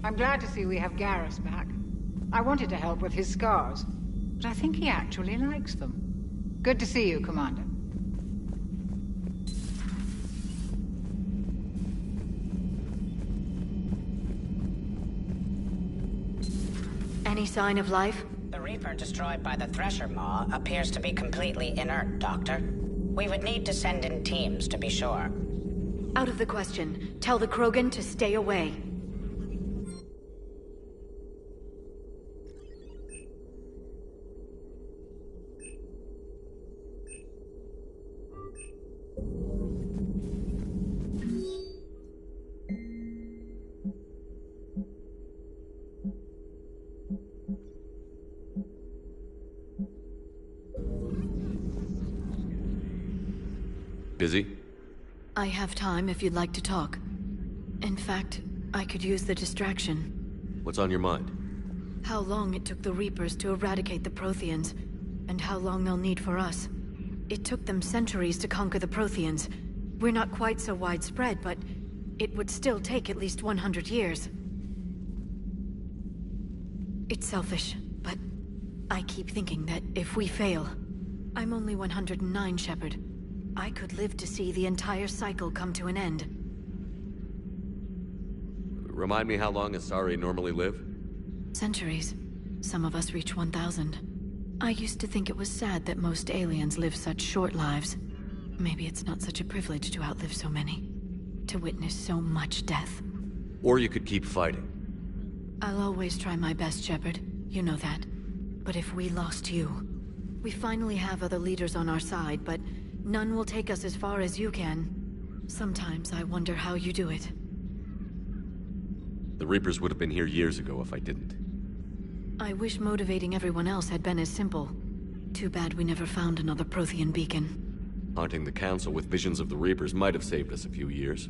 I'm glad to see we have Garrus back. I wanted to help with his scars, but I think he actually likes them. Good to see you, Commander. Any sign of life? The Reaper destroyed by the Thresher Maw appears to be completely inert, Doctor. We would need to send in teams to be sure. Out of the question. Tell the Krogan to stay away. Busy? I have time if you'd like to talk. In fact, I could use the distraction. What's on your mind? How long it took the Reapers to eradicate the Protheans, and how long they'll need for us. It took them centuries to conquer the Protheans. We're not quite so widespread, but it would still take at least 100 years. It's selfish, but I keep thinking that if we fail... I'm only 109, Shepard. I could live to see the entire cycle come to an end. Remind me how long Asari normally live? Centuries. Some of us reach 1,000. I used to think it was sad that most aliens live such short lives. Maybe it's not such a privilege to outlive so many. To witness so much death. Or you could keep fighting. I'll always try my best, Shepard. You know that. But if we lost you... We finally have other leaders on our side, but none will take us as far as you can. Sometimes I wonder how you do it. The Reapers would have been here years ago if I didn't. I wish motivating everyone else had been as simple. Too bad we never found another Prothean beacon. Haunting the Council with visions of the Reapers might have saved us a few years.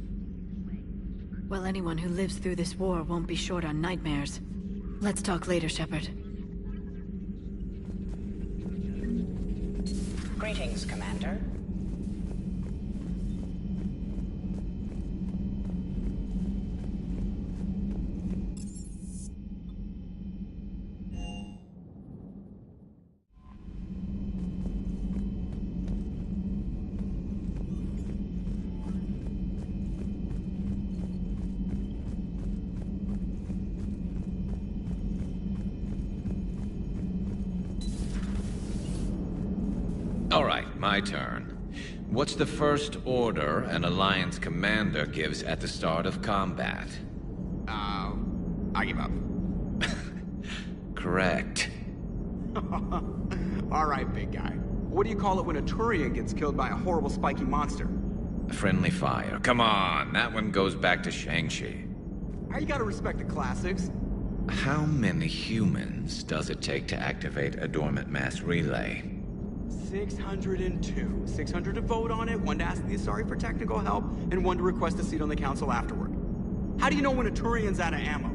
Well, anyone who lives through this war won't be short on nightmares. Let's talk later, Shepard. Greetings, Commander. All right, my turn. What's the first order an Alliance commander gives at the start of combat? I give up. Correct. All right, big guy. What do you call it when a Turian gets killed by a horrible spiky monster? Friendly fire. Come on, that one goes back to Shang-Chi. You gotta respect the classics. How many humans does it take to activate a dormant mass relay? 602. 600 to vote on it, 1 to ask the Asari for technical help, and 1 to request a seat on the council afterward. How do you know when a Turian's out of ammo?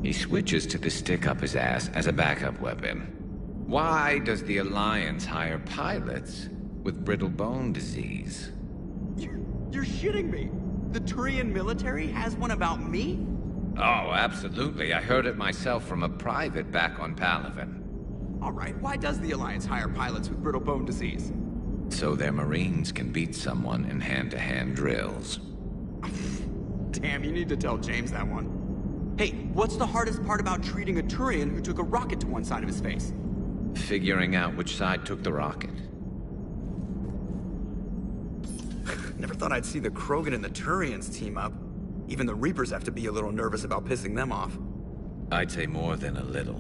He switches to the stick up his ass as a backup weapon. Why does the Alliance hire pilots with brittle bone disease? You're shitting me. The Turian military has one about me? Oh, absolutely. I heard it myself from a private back on Palaven. All right, why does the Alliance hire pilots with brittle bone disease? So their Marines can beat someone in hand-to-hand drills. Damn, you need to tell James that one. Hey, what's the hardest part about treating a Turian who took a rocket to one side of his face? Figuring out which side took the rocket. Never thought I'd see the Krogan and the Turians team up. Even the Reapers have to be a little nervous about pissing them off. I'd say more than a little.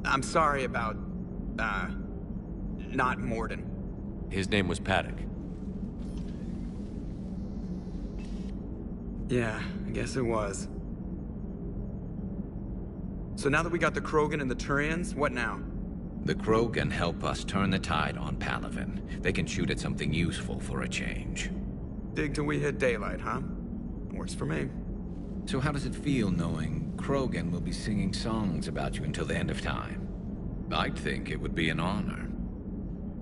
I'm sorry about, not Mordin. His name was Paddock. Yeah, I guess it was. So now that we got the Krogan and the Turians, what now? The Krogan help us turn the tide on Palaven. They can shoot at something useful for a change. Dig till we hit daylight, huh? Works for me. So how does it feel knowing Krogan will be singing songs about you until the end of time? I'd think it would be an honor.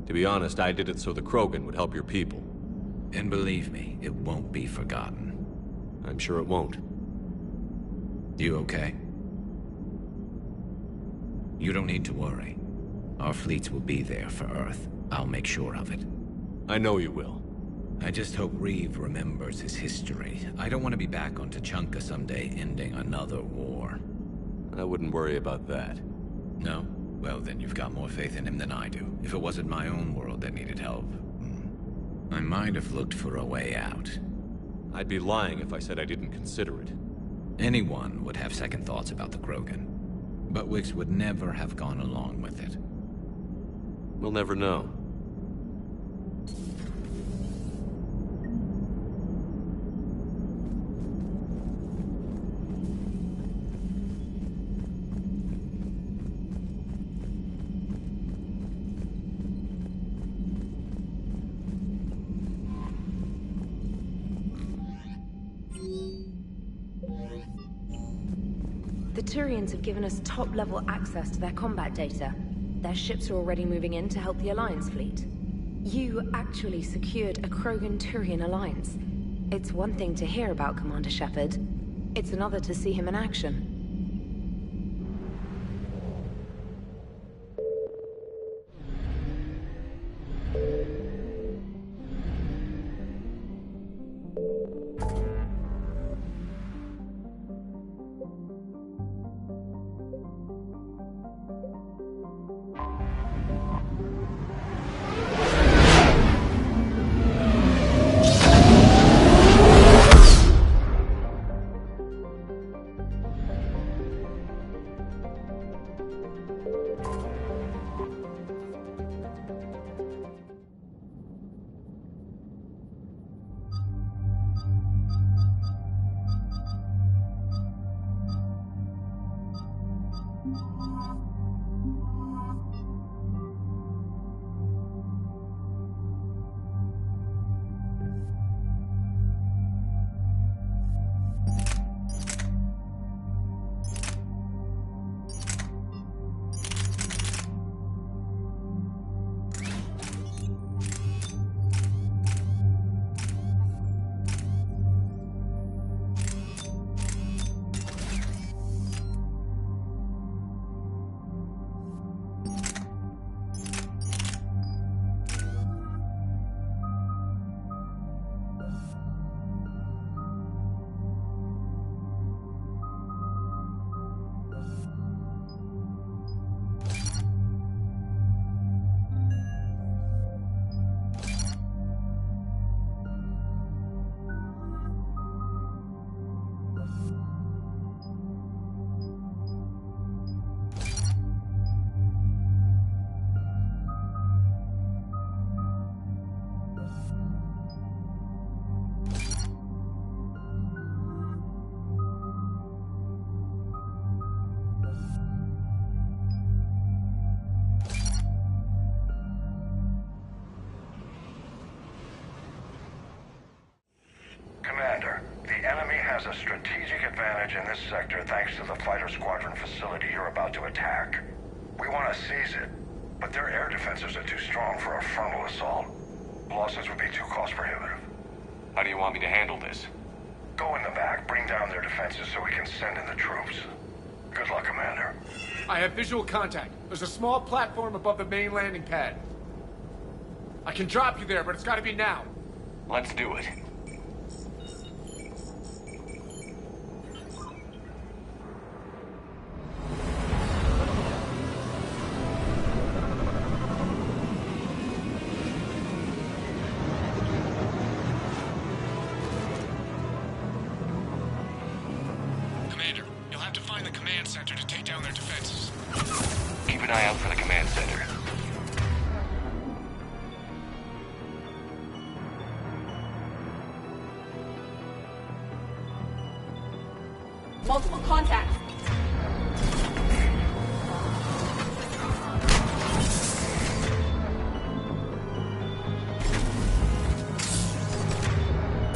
To be honest, I did it so the Krogan would help your people. And believe me, it won't be forgotten. I'm sure it won't. You okay? You don't need to worry. Our fleets will be there for Earth. I'll make sure of it. I know you will. I just hope Reeve remembers his history. I don't want to be back on Tuchanka someday, ending another war. I wouldn't worry about that. No? Well, then you've got more faith in him than I do. If it wasn't my own world that needed help, I might have looked for a way out. I'd be lying if I said I didn't consider it. Anyone would have second thoughts about the Krogan. But Wix would never have gone along with it. We'll never know. The Turians have given us top-level access to their combat data. Their ships are already moving in to help the Alliance fleet. You actually secured a Krogan-Turian alliance. It's one thing to hear about Commander Shepard. It's another to see him in action. Commander, the enemy has a strategic advantage in this sector thanks to the fighter squadron facility you're about to attack. We want to seize it, but their air defenses are too strong for a frontal assault. Losses would be too cost prohibitive. How do you want me to handle this? Go in the back, bring down their defenses so we can send in the troops. Good luck, Commander. I have visual contact. There's a small platform above the main landing pad. I can drop you there, but it's gotta be now. Let's do it. Commander, you'll have to find the command center to take down their defenses. Keep an eye out for the command center. Multiple contacts.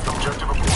Objective aboard.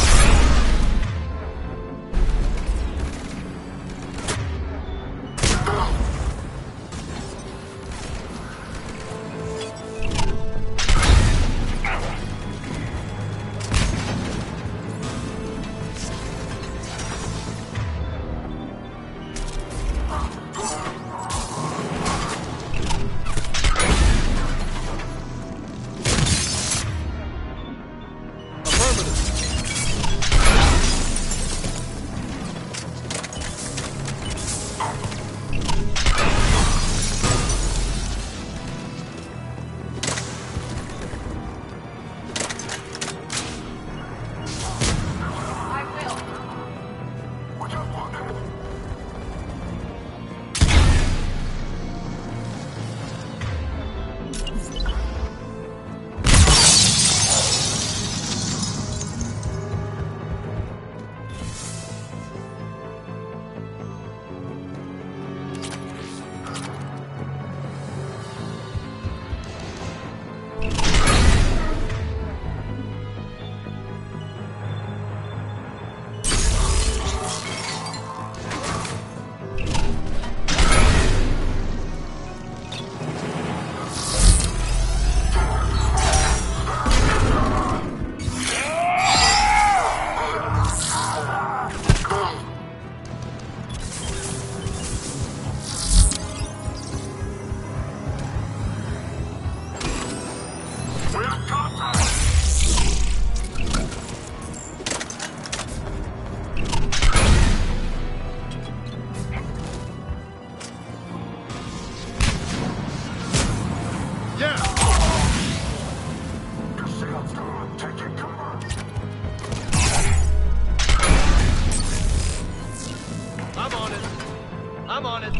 I'm on it.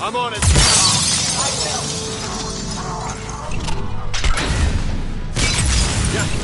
I'm on it. Yeah.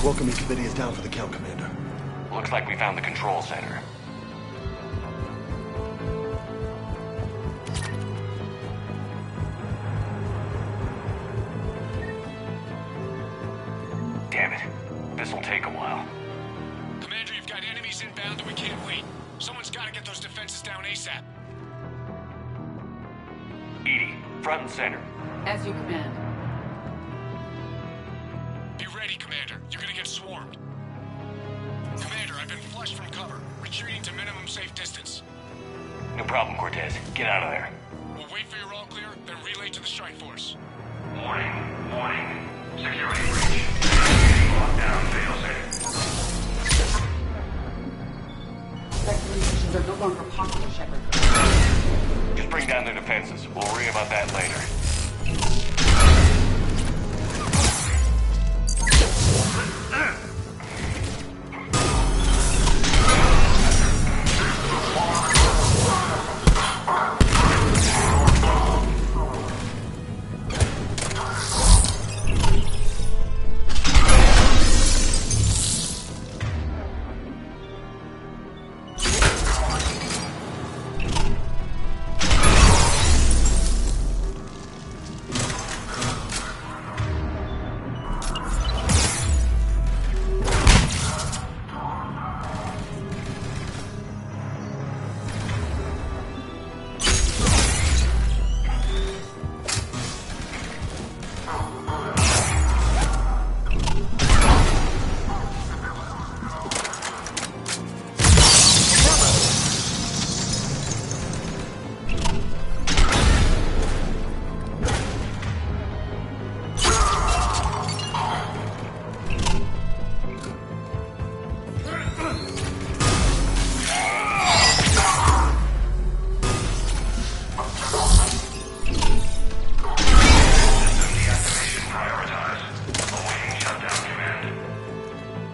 Welcoming committee is down for the count, Commander. Looks like we found the control center. Damn it. This'll take a while. Commander, you've got enemies inbound and we can't wait. Someone's gotta get those defenses down ASAP. EDI, front and center. As you command. Be ready, Commander. You're gonna get swarmed. Commander, I've been flushed from cover. Retreating to minimum safe distance. No problem, Cortez. Get out of there. We'll wait for your all clear, then relay to the strike force. Warning. Security breach. Lockdown failsafe. Sector positions are no longer possible, Shepard. Just bring down their defenses. We'll worry about that later.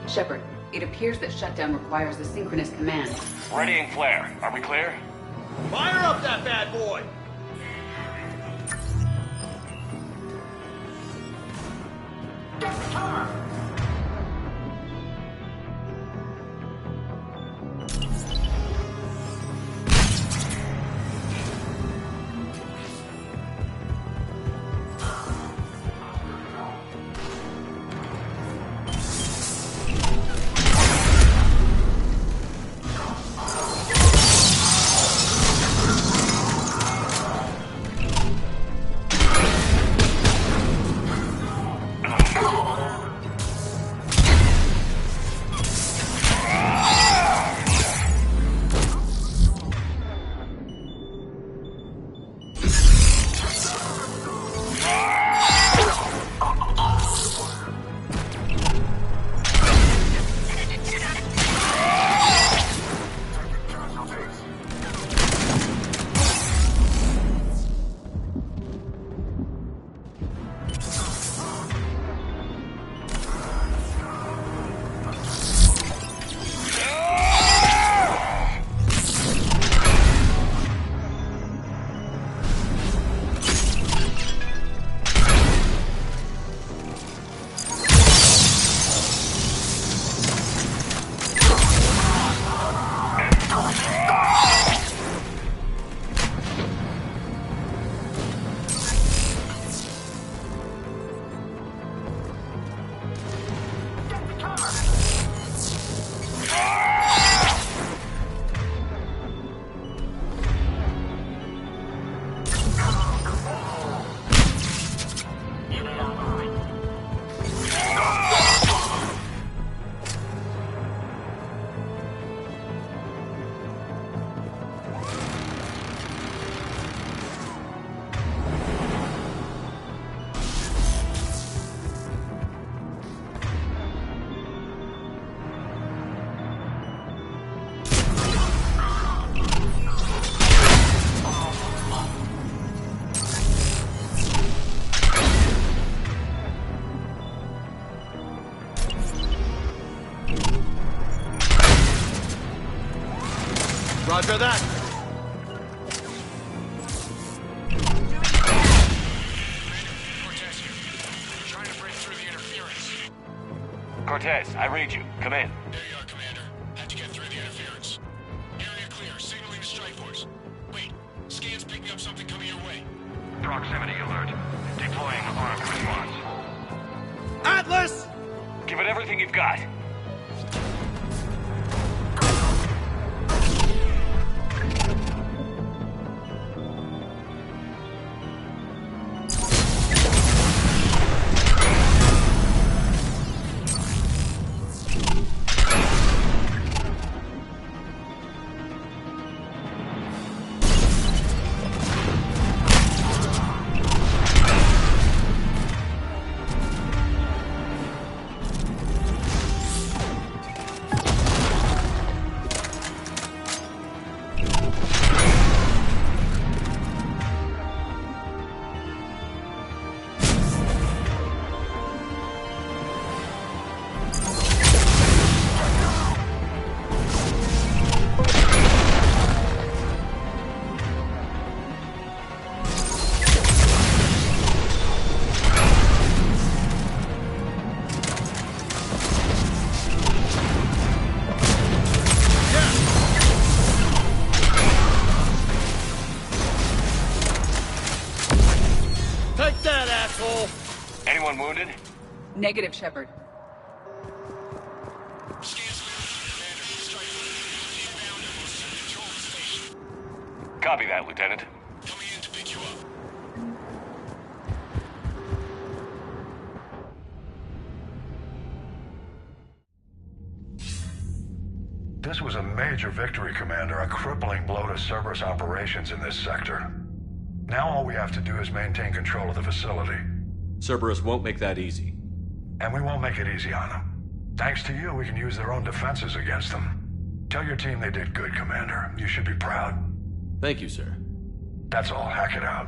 Shepard, it appears that shutdown requires a synchronous command. Readying flare. Are we clear? Fire up that bad boy! Get the cover! Roger that. Cortez, I read you. Come in. There you are, Commander. Had to get through the interference. Area clear. Signaling the strike force. Wait. Scan's picking up something coming your way. Proximity alert. Deploying armed response. Atlas! Give it everything you've got. Anyone wounded? Negative, Shepard. Copy that, Lieutenant. Coming in to pick you up. This was a major victory, Commander. A crippling blow to Cerberus operations in this sector. Now all we have to do is maintain control of the facility. Cerberus won't make that easy. And we won't make it easy on them. Thanks to you, we can use their own defenses against them. Tell your team they did good, Commander. You should be proud. Thank you, sir. That's all. Hack it out.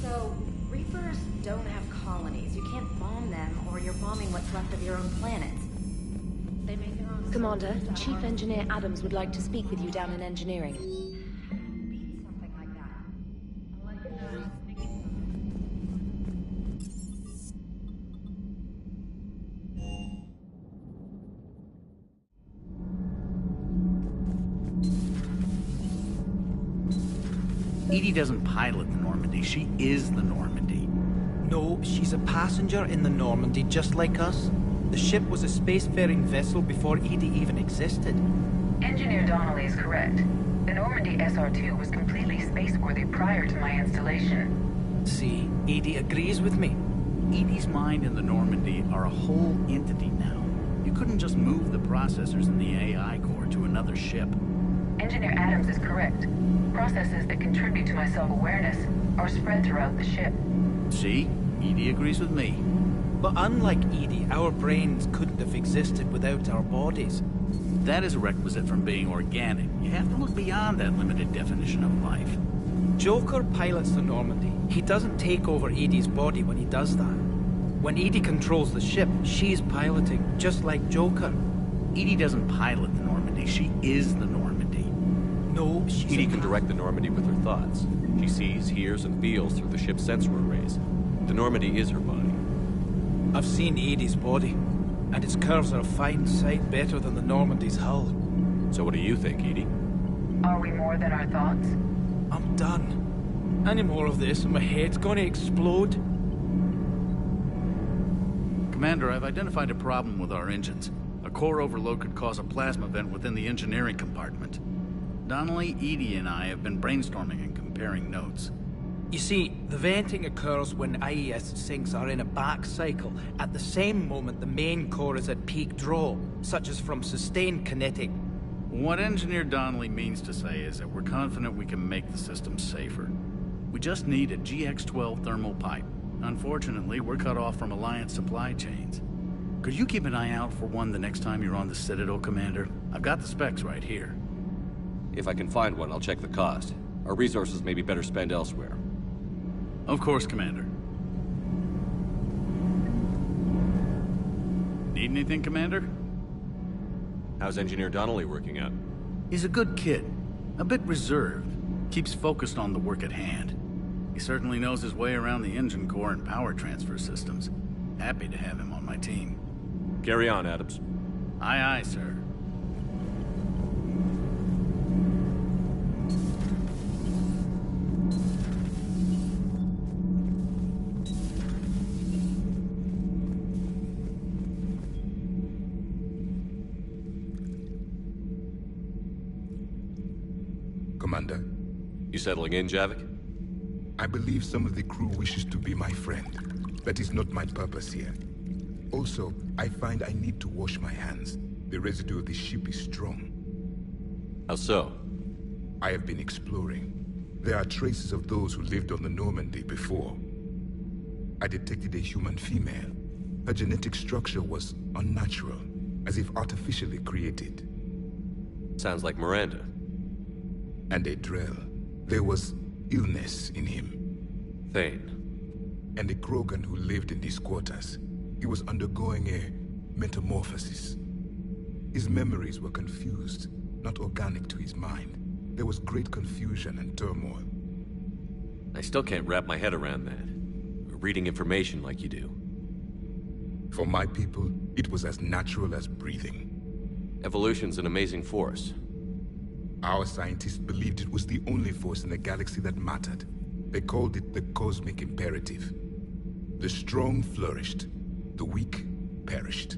So, Reapers don't have colonies. You can't bomb them, or you're bombing what's left of your own planet. They make their own... Commander, Chief Engineer Adams would like to speak with you down in engineering. Something like that. EDI doesn't pilot the Normandy, she is the Normandy. No, she's a passenger in the Normandy, just like us. The ship was a spacefaring vessel before EDI even existed. Engineer Donnelly is correct. The Normandy SR-2 was completely spaceworthy prior to my installation. See, EDI agrees with me. EDI's mind and the Normandy are a whole entity now. You couldn't just move the processors in the AI core to another ship. Engineer Adams is correct. Processes that contribute to my self-awareness are spread throughout the ship. See? EDI agrees with me. But unlike EDI, our brains couldn't have existed without our bodies. That is a requisite from being organic. You have to look beyond that limited definition of life. Joker pilots the Normandy. He doesn't take over EDI's body when he does that. When EDI controls the ship, she's piloting, just like Joker. EDI doesn't pilot the Normandy, she is the Normandy. No, she's... EDI can direct the Normandy with her thoughts. She sees, hears, and feels through the ship's sensor arrays. The Normandy is her body. I've seen EDI's body, and its curves are a fine sight better than the Normandy's hull. So what do you think, EDI? Are we more than our thoughts? I'm done. Any more of this and my head's gonna explode. Commander, I've identified a problem with our engines. A core overload could cause a plasma vent within the engineering compartment. Donnelly, EDI, and I have been brainstorming and comparing notes. You see, the venting occurs when IES sinks are in a back cycle, at the same moment the main core is at peak draw, such as from sustained kinetic. What Engineer Donnelly means to say is that we're confident we can make the system safer. We just need a GX-12 thermal pipe. Unfortunately, we're cut off from Alliance supply chains. Could you keep an eye out for one the next time you're on the Citadel, Commander? I've got the specs right here. If I can find one, I'll check the cost. Our resources may be better spent elsewhere. Of course, Commander. Need anything, Commander? How's Engineer Donnelly working out? He's a good kid. A bit reserved. Keeps focused on the work at hand. He certainly knows his way around the engine core and power transfer systems. Happy to have him on my team. Carry on, Adams. Aye, aye, sir. Commander. You settling in, Javik? I believe some of the crew wishes to be my friend. That is not my purpose here. Also, I find I need to wash my hands. The residue of the ship is strong. How so? I have been exploring. There are traces of those who lived on the Normandy before. I detected a human female. Her genetic structure was unnatural, as if artificially created. Sounds like Miranda. And a Drell. There was illness in him. Thane. And a Krogan who lived in these quarters. He was undergoing a metamorphosis. His memories were confused, not organic to his mind. There was great confusion and turmoil. I still can't wrap my head around that. Reading information like you do. For my people, it was as natural as breathing. Evolution's an amazing force. Our scientists believed it was the only force in the galaxy that mattered. They called it the cosmic imperative. The strong flourished, the weak perished.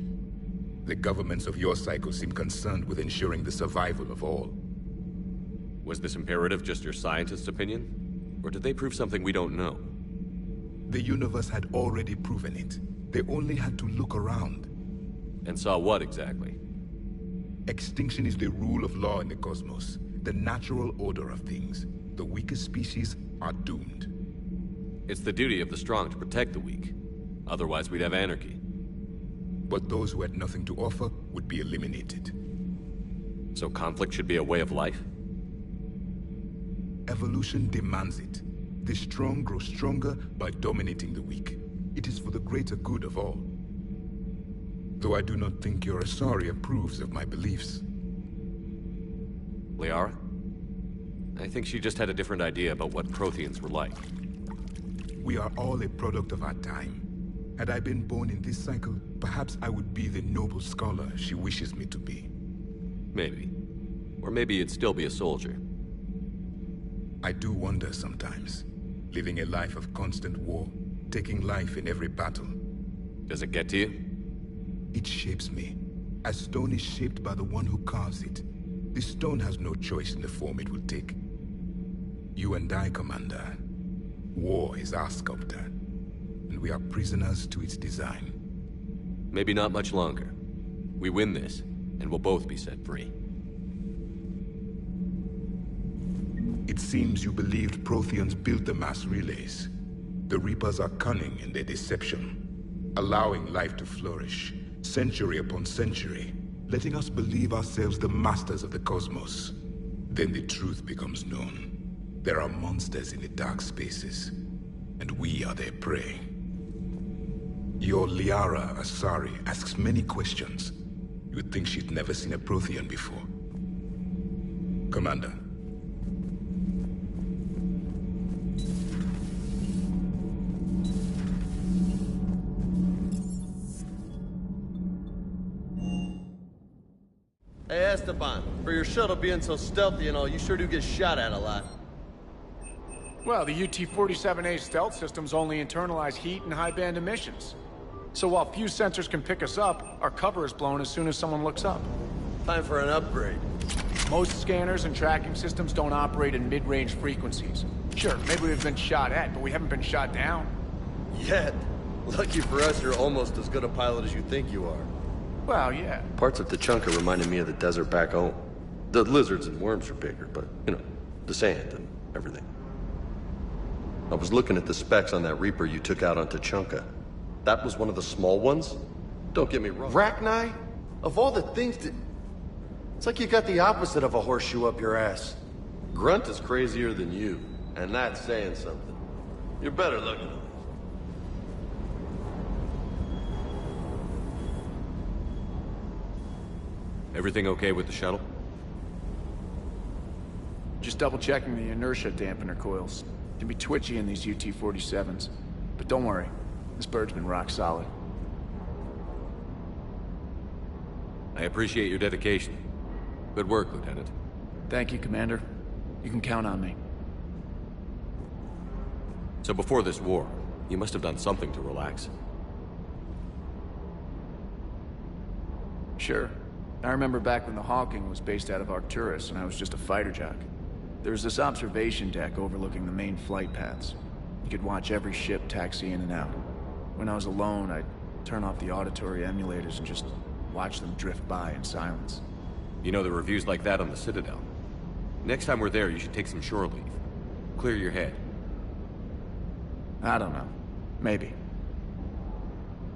The governments of your cycle seem concerned with ensuring the survival of all. Was this imperative just your scientist's opinion? Or did they prove something we don't know? The universe had already proven it. They only had to look around. And saw what exactly? Extinction is the rule of law in the cosmos, the natural order of things. The weakest species are doomed. It's the duty of the strong to protect the weak. Otherwise, we'd have anarchy. But those who had nothing to offer would be eliminated. So conflict should be a way of life? Evolution demands it. The strong grow stronger by dominating the weak. It is for the greater good of all. Though I do not think your Asari approves of my beliefs. Liara? I think she just had a different idea about what Protheans were like. We are all a product of our time. Had I been born in this cycle, perhaps I would be the noble scholar she wishes me to be. Maybe. Or maybe you'd still be a soldier. I do wonder sometimes. Living a life of constant war, taking life in every battle. Does it get to you? It shapes me. As stone is shaped by the one who carves it. The stone has no choice in the form it will take. You and I, Commander. War is our sculptor. And we are prisoners to its design. Maybe not much longer. We win this, and we'll both be set free. It seems you believed Protheans built the mass relays. The Reapers are cunning in their deception, allowing life to flourish, century upon century, letting us believe ourselves the masters of the cosmos. Then the truth becomes known. There are monsters in the dark spaces, and we are their prey. Your Liara Asari asks many questions. You'd think she'd never seen a Prothean before. Commander. Hey, Esteban, for your shuttle being so stealthy and all, you sure do get shot at a lot. Well, the UT-47A stealth systems only internalize heat and high-band emissions. So while few sensors can pick us up, our cover is blown as soon as someone looks up. Time for an upgrade. Most scanners and tracking systems don't operate in mid-range frequencies. Sure, maybe we've been shot at, but we haven't been shot down. Yet. Lucky for us, you're almost as good a pilot as you think you are. Well, yeah. Parts of Tachanka reminded me of the desert back home. The lizards and worms are bigger, but, you know, the sand and everything. I was looking at the specs on that Reaper you took out on Tachanka. That was one of the small ones? Don't get me wrong. Rachni? Of all the things that... It's like you got the opposite of a horseshoe up your ass. Grunt is crazier than you, and that's saying something. You're better looking. Everything okay with the shuttle? Just double-checking the inertia dampener coils. Can be twitchy in these UT-47s. But don't worry, this bird's been rock solid. I appreciate your dedication. Good work, Lieutenant. Thank you, Commander. You can count on me. So before this war, you must have done something to relax. Sure. I remember back when the Hawking was based out of Arcturus and I was just a fighter jock. There was this observation deck overlooking the main flight paths. You could watch every ship taxi in and out. When I was alone, I'd turn off the auditory emulators and just watch them drift by in silence. You know, there are reviews like that on the Citadel. Next time we're there, you should take some shore leave. Clear your head. I don't know. Maybe.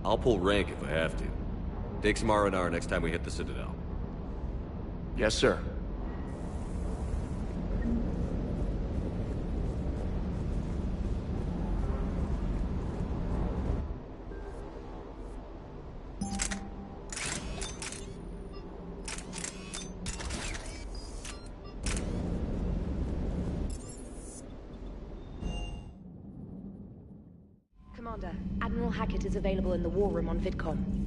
I'll pull rank if I have to. Take some R&R next time we hit the Citadel. Yes, sir. Commander, Admiral Hackett is available in the war room on VidCon.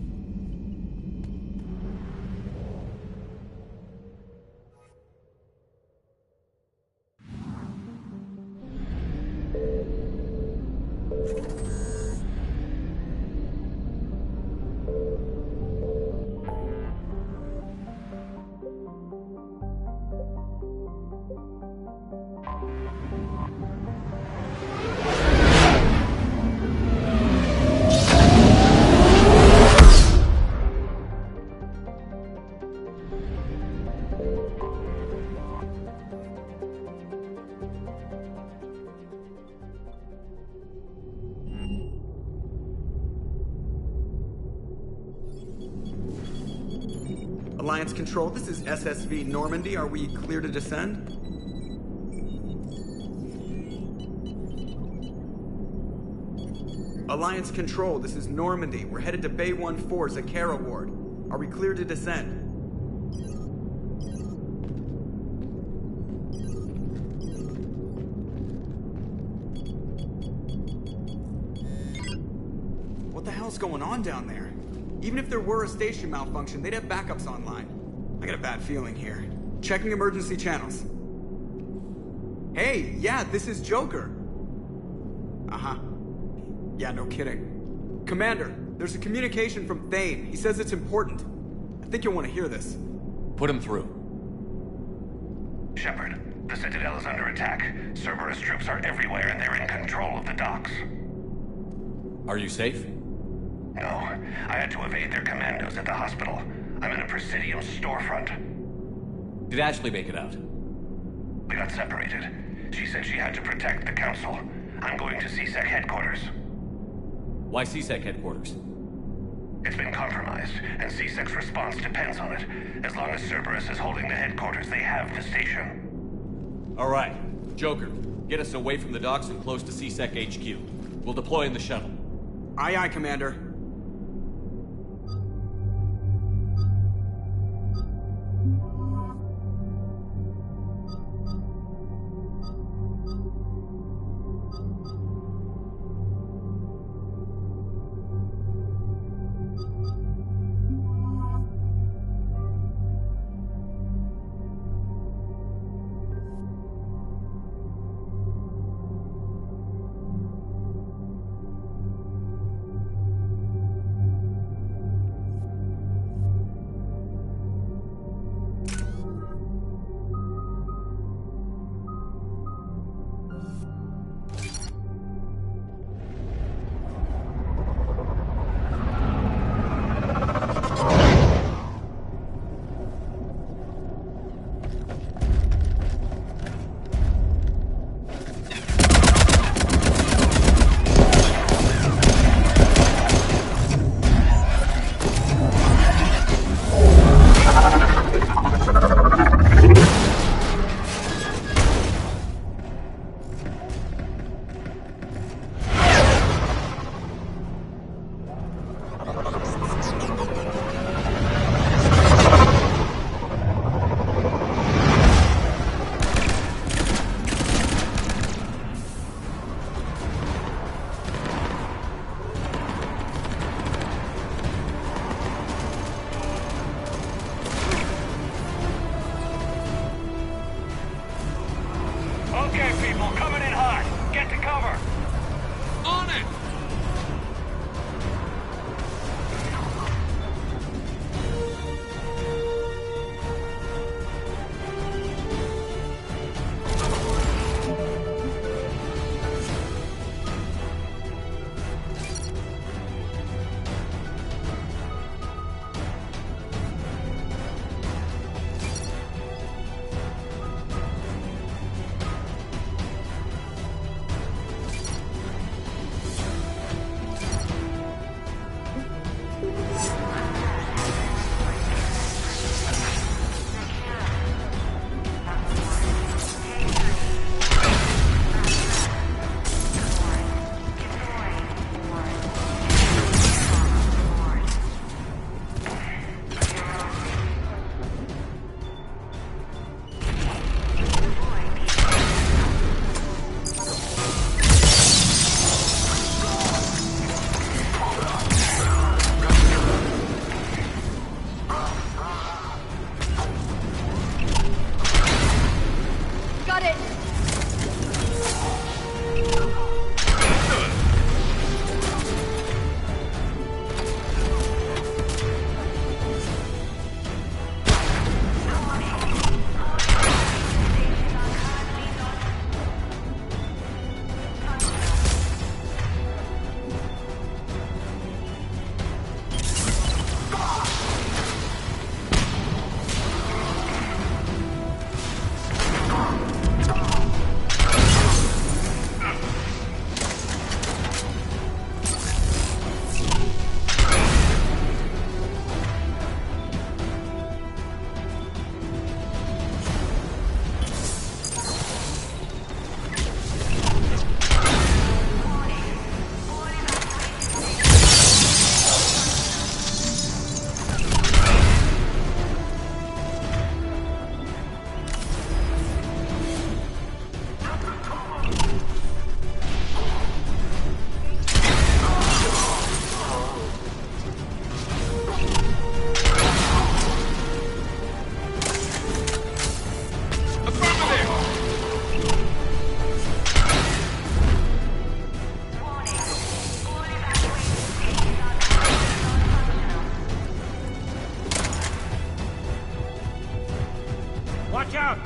Alliance Control, this is SSV Normandy. Are we clear to descend? Alliance Control, this is Normandy. We're headed to Bay 1-4, Zakara Ward. Are we clear to descend? What the hell's going on down there? Even if there were a station malfunction, they'd have backups online. I got a bad feeling here. Checking emergency channels. Hey, yeah, this is Joker. Uh-huh. Yeah, no kidding. Commander, there's a communication from Thane. He says it's important. I think you'll want to hear this. Put him through. Shepard, the Citadel is under attack. Cerberus troops are everywhere and they're in control of the docks. Are you safe? No, I had to evade their commandos at the hospital. I'm in a Presidium storefront. Did Ashley make it out? We got separated. She said she had to protect the Council. I'm going to CSEC headquarters. Why CSEC headquarters? It's been compromised, and CSEC's response depends on it. As long as Cerberus is holding the headquarters, they have the station. All right. Joker, get us away from the docks and close to CSEC HQ. We'll deploy in the shuttle. Aye, aye, Commander.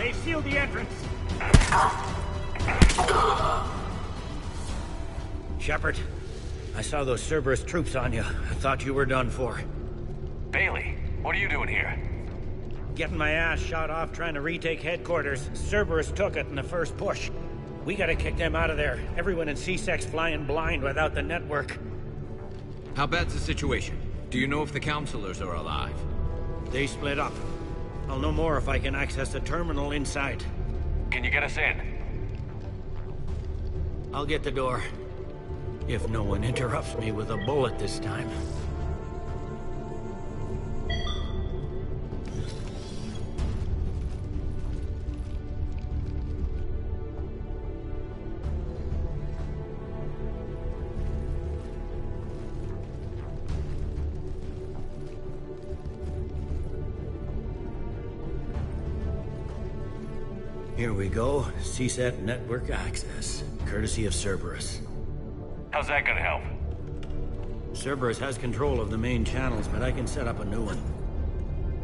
They've sealed the entrance. Shepard, I saw those Cerberus troops on you. I thought you were done for. Bailey, what are you doing here? Getting my ass shot off trying to retake headquarters. Cerberus took it in the first push. We gotta kick them out of there. Everyone in C-Sec's flying blind without the network. How bad's the situation? Do you know if the counselors are alive? They split up. I'll know more if I can access the terminal inside. Can you get us in? I'll get the door. If no one interrupts me with a bullet this time. Here we go. CSAT network access, courtesy of Cerberus. How's that gonna help? Cerberus has control of the main channels, but I can set up a new one.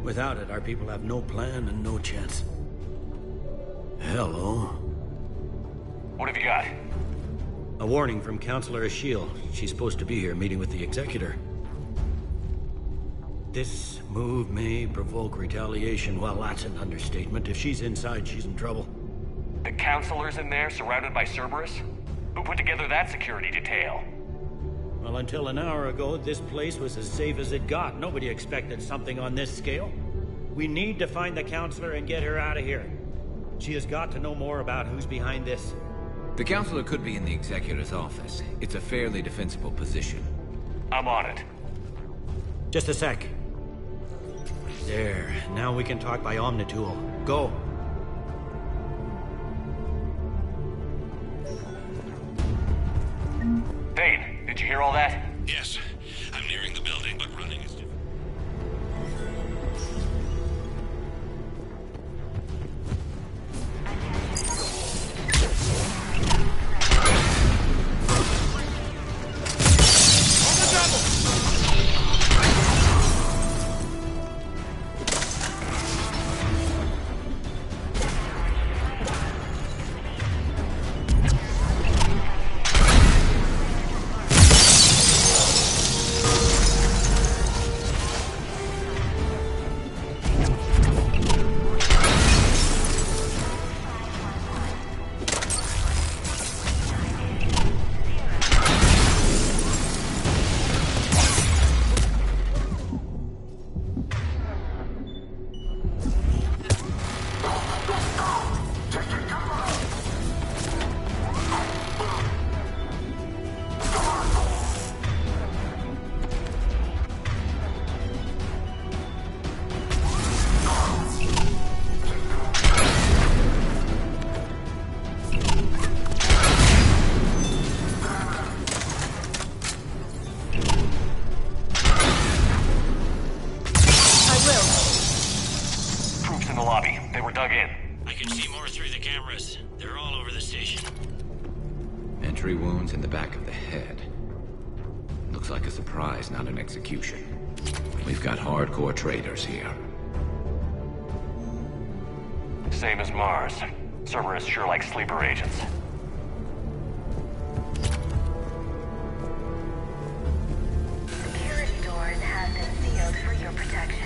Without it, our people have no plan and no chance. Hello. What have you got? A warning from Counselor Ashiel. She's supposed to be here meeting with the Executor. This move may provoke retaliation. Well, that's an understatement. If she's inside, she's in trouble. The counselor's in there, surrounded by Cerberus? Who put together that security detail? Well, until an hour ago, this place was as safe as it got. Nobody expected something on this scale. We need to find the counselor and get her out of here. She has got to know more about who's behind this. The counselor could be in the Executor's office. It's a fairly defensible position. I'm on it. Just a sec. There. Now we can talk by Omnitool. Go. Thane, did you hear all that? Yes. I'm nearing the building, but running is difficult. Entry wounds in the back of the head. Looks like a surprise, not an execution. We've got hardcore traitors here. Same as Mars. Cerberus sure likes sleeper agents. Security doors have been sealed for your protection.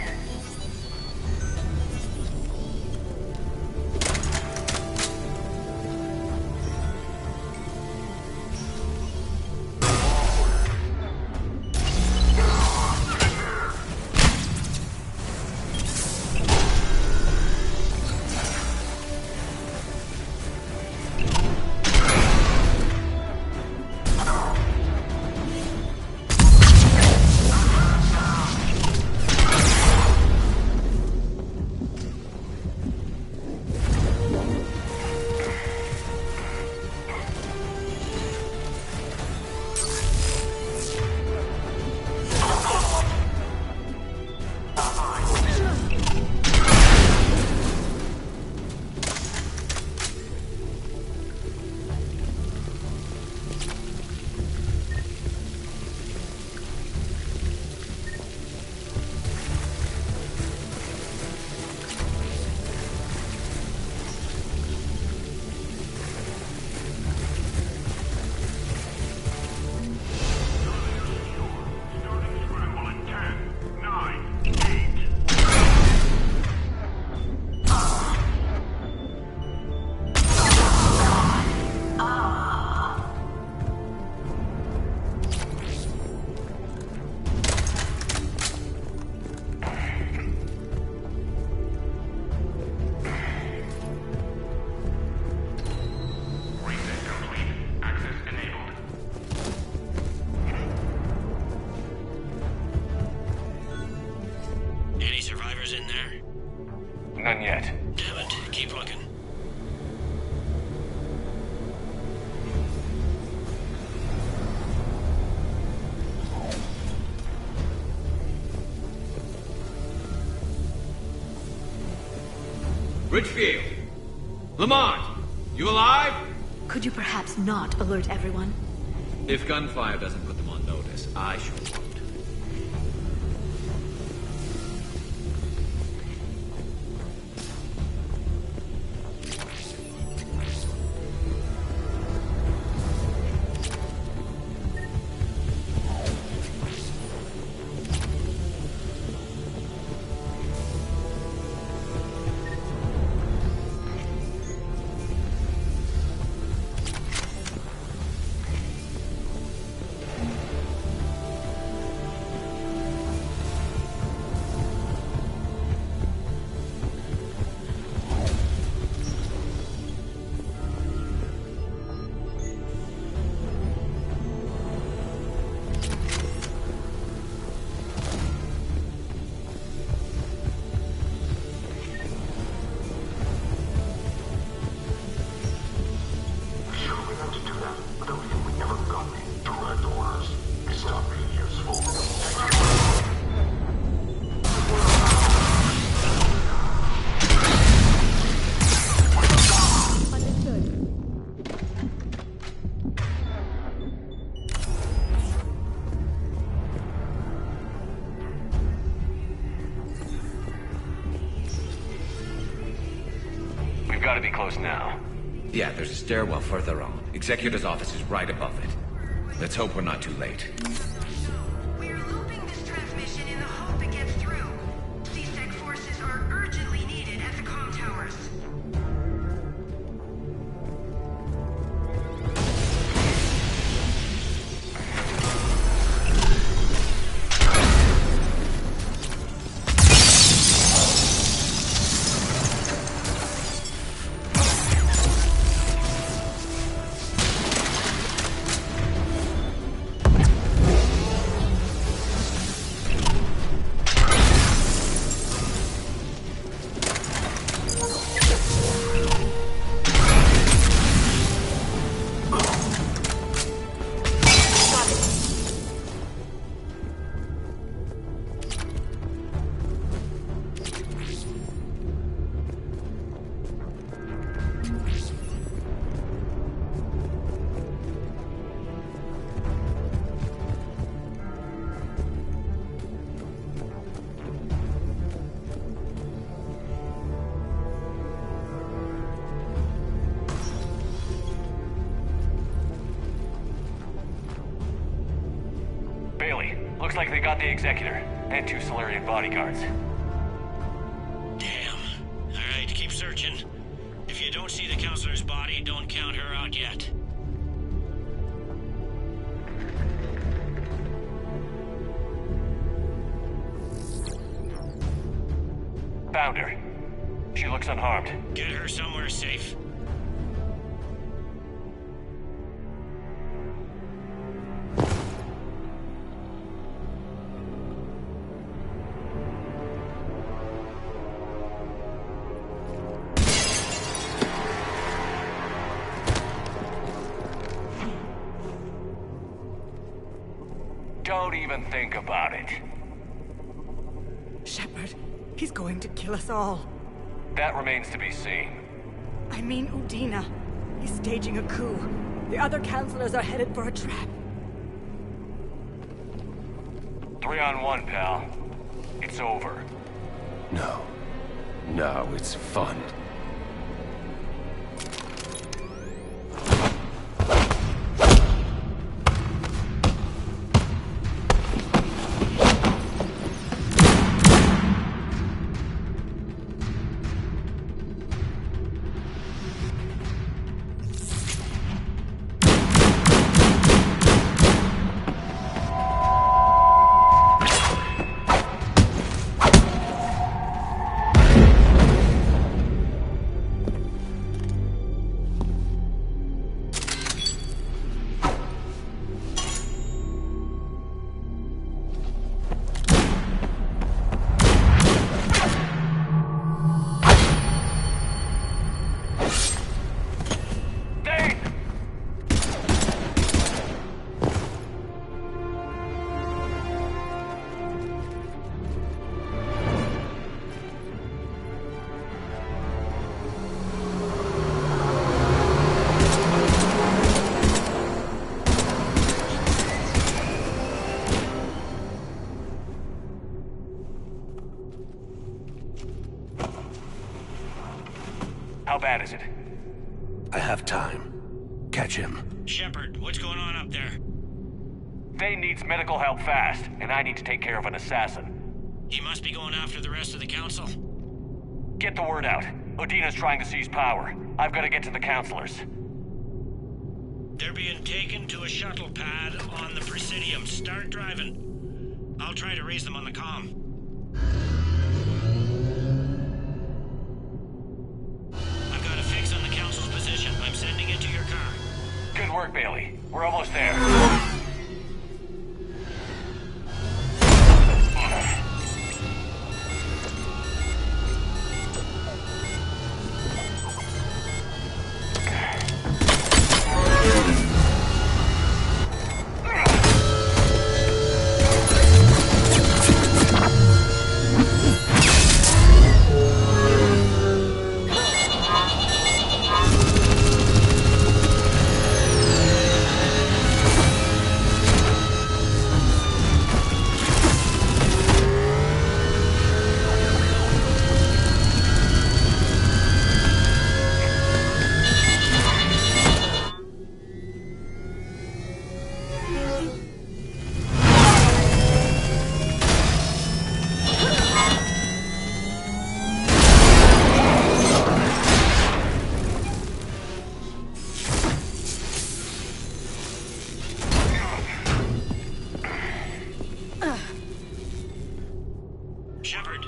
Richfield! Lamont! You alive? Could you perhaps not alert everyone? If gunfire doesn't put them on notice, I sure won't. Gotta be close now. Yeah, there's a stairwell further on. Executor's office is right above it. Let's hope we're not too late. We're looping this transmission in the hope it gets through. C-Sec forces are urgently needed at the comm towers. Looks like they got the Executor, and 2 Solarian bodyguards. Damn. Alright, keep searching. If you don't see the Counselor's body, don't count her out yet. Found her. She looks unharmed. Get her somewhere safe. Don't even think about it. Shepard, he's going to kill us all. That remains to be seen. I mean Udina. He's staging a coup. The other counselors are headed for a trap. 3-on-1, pal. It's over. No. No, it's fun. bad is it? I have time. Catch him. Shepard, what's going on up there? Thane needs medical help fast, and I need to take care of an assassin. He must be going after the rest of the council. Get the word out. Udina's trying to seize power. I've got to get to the counselors. They're being taken to a shuttle pad on the Presidium. Start driving. I'll try to raise them on the comm. I've got a fix on the council's position. I'm sending it to your car. Good work, Bailey. We're almost there. Shepard,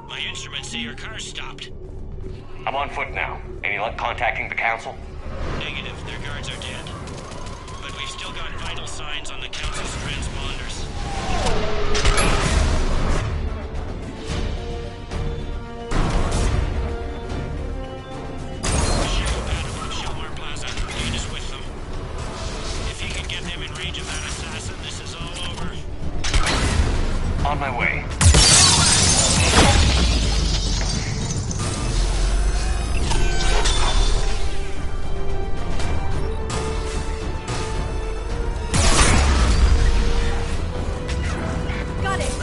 my instruments say your car's stopped. I'm on foot now. Any luck contacting the council? Negative, their guards are dead. But we've still got vital signs on the council's transponders. On my way. Got it!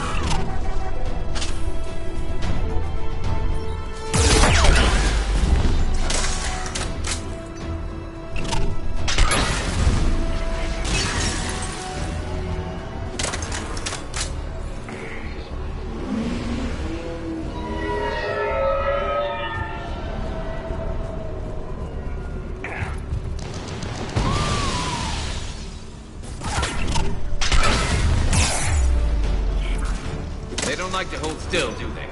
They don't like to hold still, do they?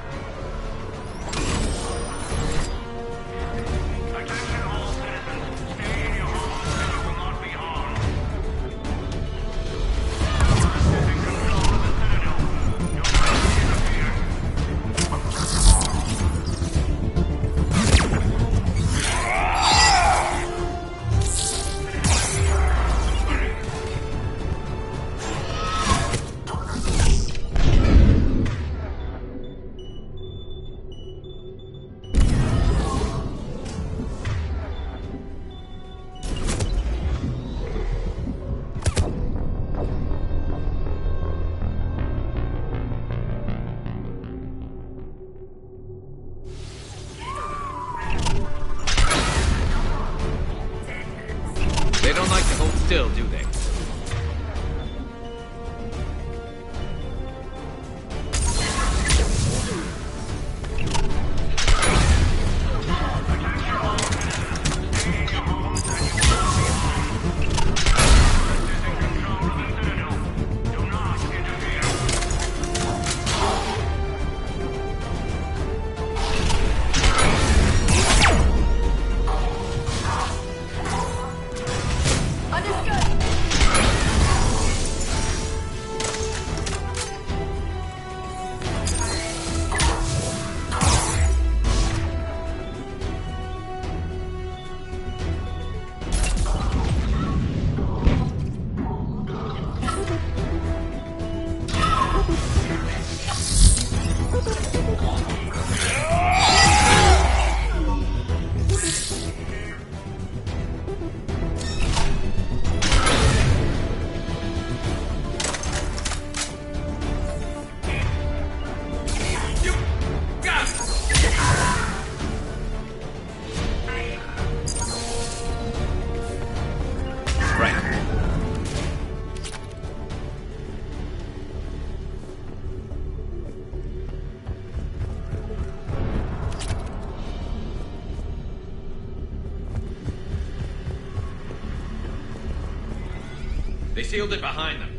They sealed it behind them.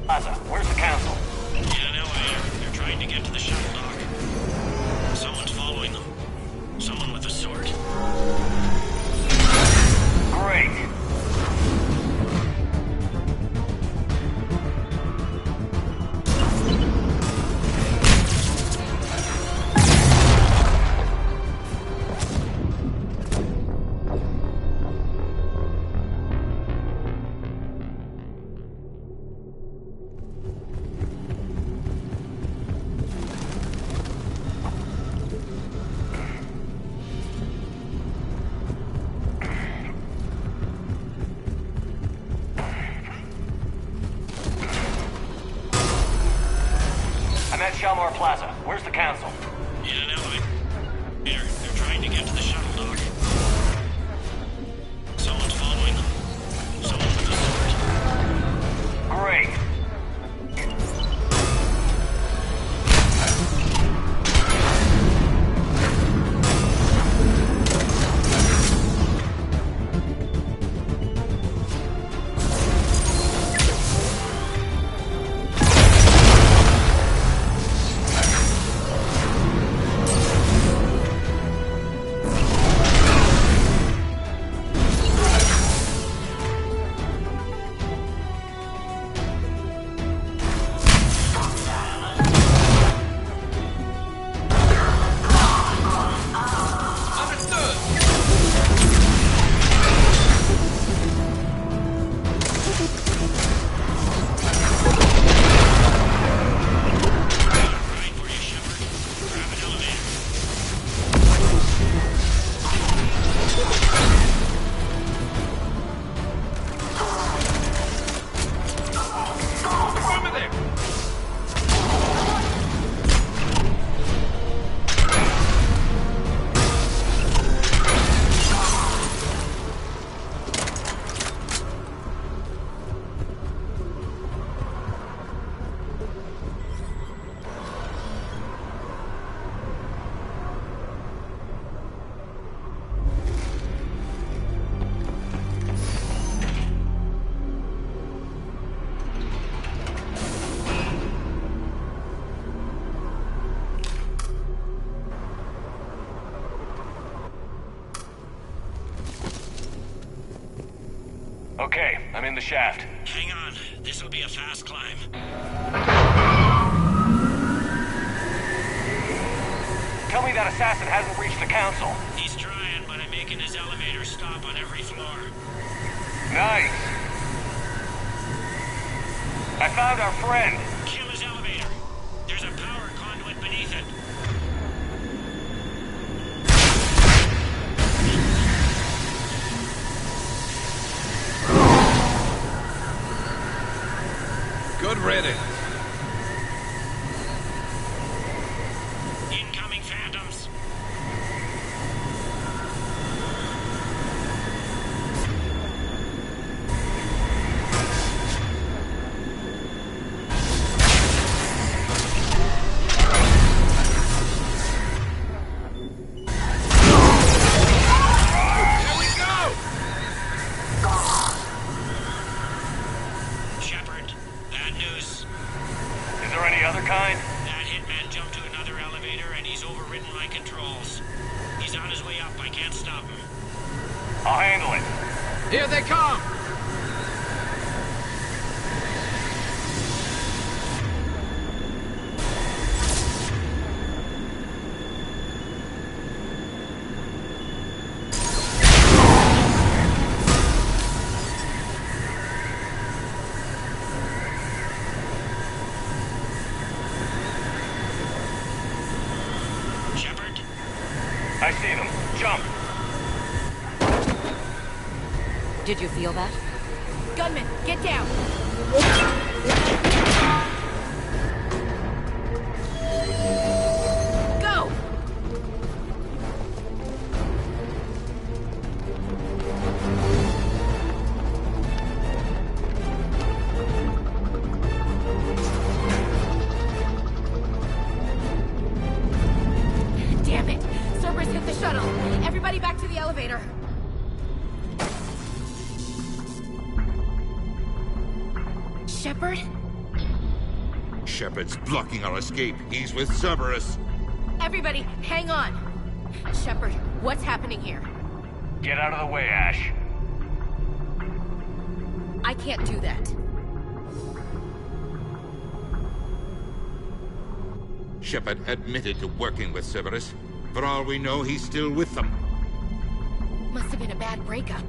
Plaza, where's the council? In an elevator. They're trying to get to the shuttle dock. Someone's following them. Someone with a sword. Great. I'm at Shalmar Plaza. Where's the council? In an elevator. They're trying to get to the shuttle dock. Someone's following them. Someone with a sword. Great. Okay, I'm in the shaft. Hang on. This'll be a fast climb. Tell me that assassin hasn't reached the council. He's trying, but I'm making his elevator stop on every floor. Nice. I found our friend. Kill his elevator. There's a power conduit beneath it. Good riddance. Incoming phantoms. That hitman jumped to another elevator and he's overridden my controls. He's on his way up. I can't stop him. I'll handle it. Here they come! I seen him. Jump! Did you feel that? Gunman, get down! Go! Damn it! Cerberus hit the shuttle! Everybody back to the elevator! Shepard? Shepard's blocking our escape. He's with Cerberus. Everybody, hang on! Shepard, what's happening here? Get out of the way, Ash. I can't do that. Shepard admitted to working with Cerberus. For all we know, he's still with them. Must have been a bad breakup.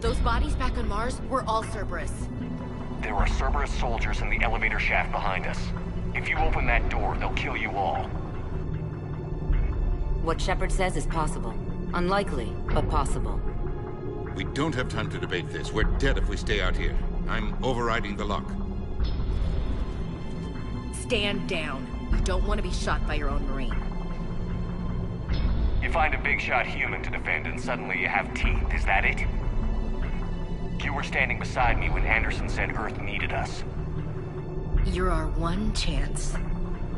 Those bodies back on Mars were all Cerberus. There are Cerberus soldiers in the elevator shaft behind us. If you open that door, they'll kill you all. What Shepard says is possible. Unlikely, but possible. We don't have time to debate this. We're dead if we stay out here. I'm overriding the lock. Stand down. You don't want to be shot by your own Marine. You find a big shot human to defend and suddenly you have teeth, is that it? You were standing beside me when Anderson said Earth needed us. You're our one chance.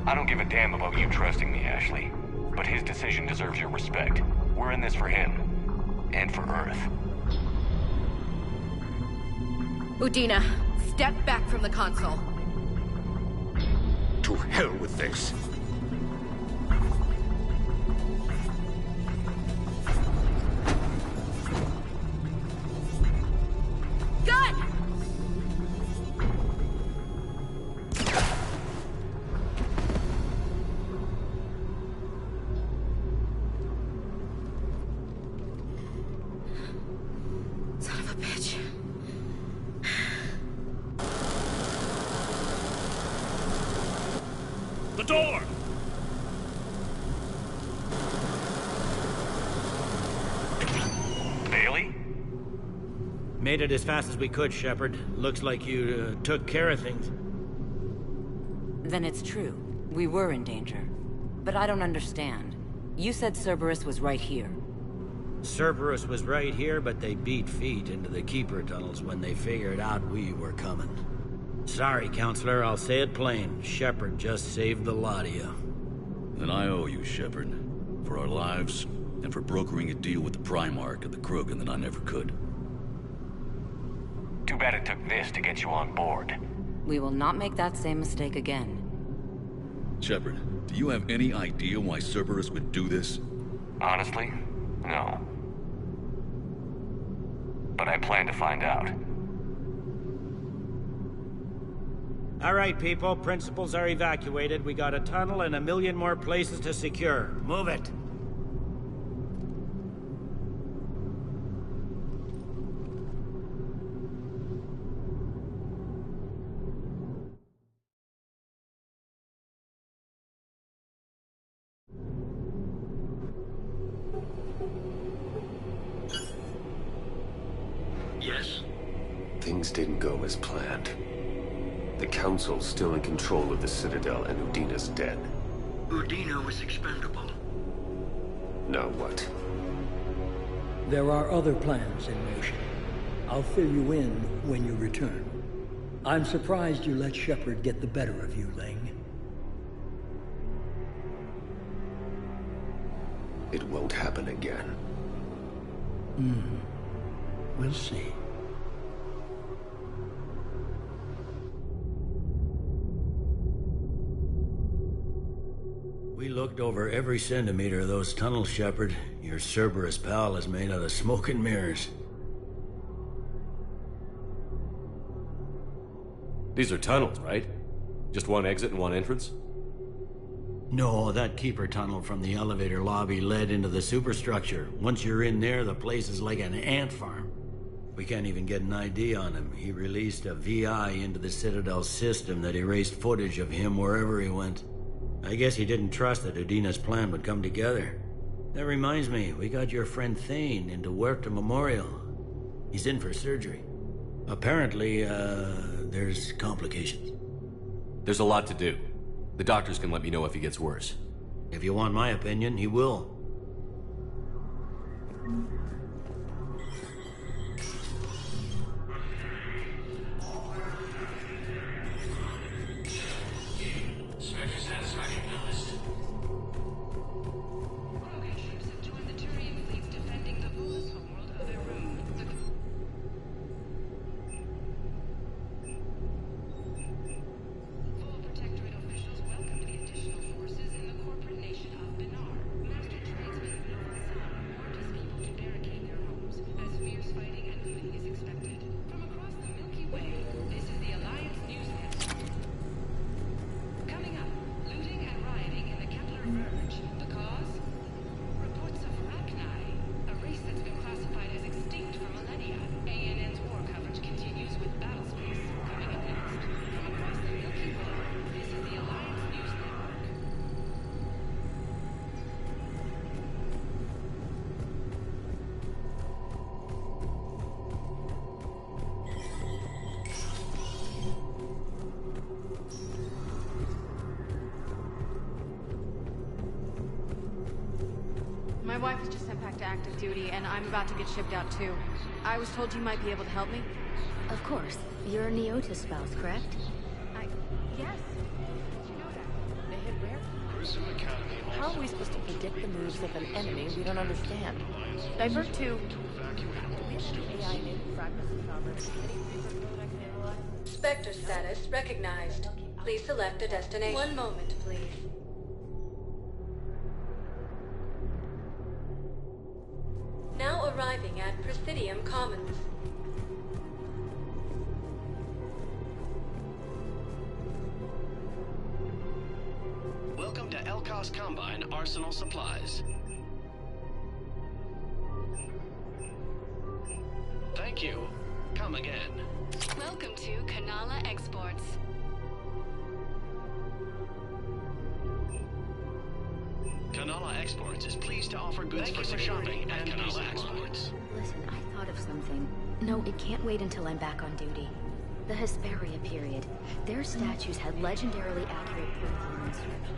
I don't give a damn about you trusting me, Ashley. But his decision deserves your respect. We're in this for him. And for Earth. Udina, step back from the console. To hell with this. Gun! Son of a bitch. The door! Bailey? Made it as fast as we could, Shepard. Looks like you took care of things. Then it's true. We were in danger. But I don't understand. You said Cerberus was right here. Cerberus was right here, but they beat feet into the Keeper tunnels when they figured out we were coming. Sorry, Counselor, I'll say it plain. Shepard just saved the lot of you. Then I owe you, Shepard. For our lives, and for brokering a deal with the Primarch of the Krogan that I never could. Too bad it took this to get you on board. We will not make that same mistake again. Shepard, do you have any idea why Cerberus would do this? Honestly, no. But I plan to find out. All right, people. Principals are evacuated. We got a tunnel and 1 million more places to secure. Move it. Yes? Things didn't go as planned. The Council's still in control of the Citadel and Udina's dead. Udina was expendable. Now what? There are other plans in motion. I'll fill you in when you return. I'm surprised you let Shepard get the better of you, Ling. It won't happen again. We'll see. We looked over every centimeter of those tunnels, Shepard. Your Cerberus pal is made out of smoke and mirrors. These are tunnels, right? Just one exit and one entrance? No, that Keeper tunnel from the elevator lobby led into the superstructure. Once you're in there, the place is like an ant farm. We can't even get an ID on him. He released a VI into the Citadel system that erased footage of him wherever he went. I guess he didn't trust that Udina's plan would come together. That reminds me, we got your friend Thane into Huerta Memorial. He's in for surgery. Apparently, there's complications. There's a lot to do. The doctors can let me know if he gets worse. If you want my opinion, he will. My wife was just sent back to active duty, and I'm about to get shipped out too. I was told you might be able to help me. Of course. You're Neota's spouse, correct? Yes. Did you know that? They hit rare? How are we supposed to predict the moves of an enemy we don't understand? Divert to... Spectre status recognized. Please select a destination. One moment, please. Now arriving at Presidium Commons. Welcome to Elkos Combine Arsenal Supplies. Thank you. Come again. Welcome to Kanala Exports. Kanala Exports is pleased to offer goods for shopping at Kanala Exports. Listen, I thought of something. No, it can't wait until I'm back on duty. The Hesperia period. Their statues had legendarily accurate Prothean inscriptions.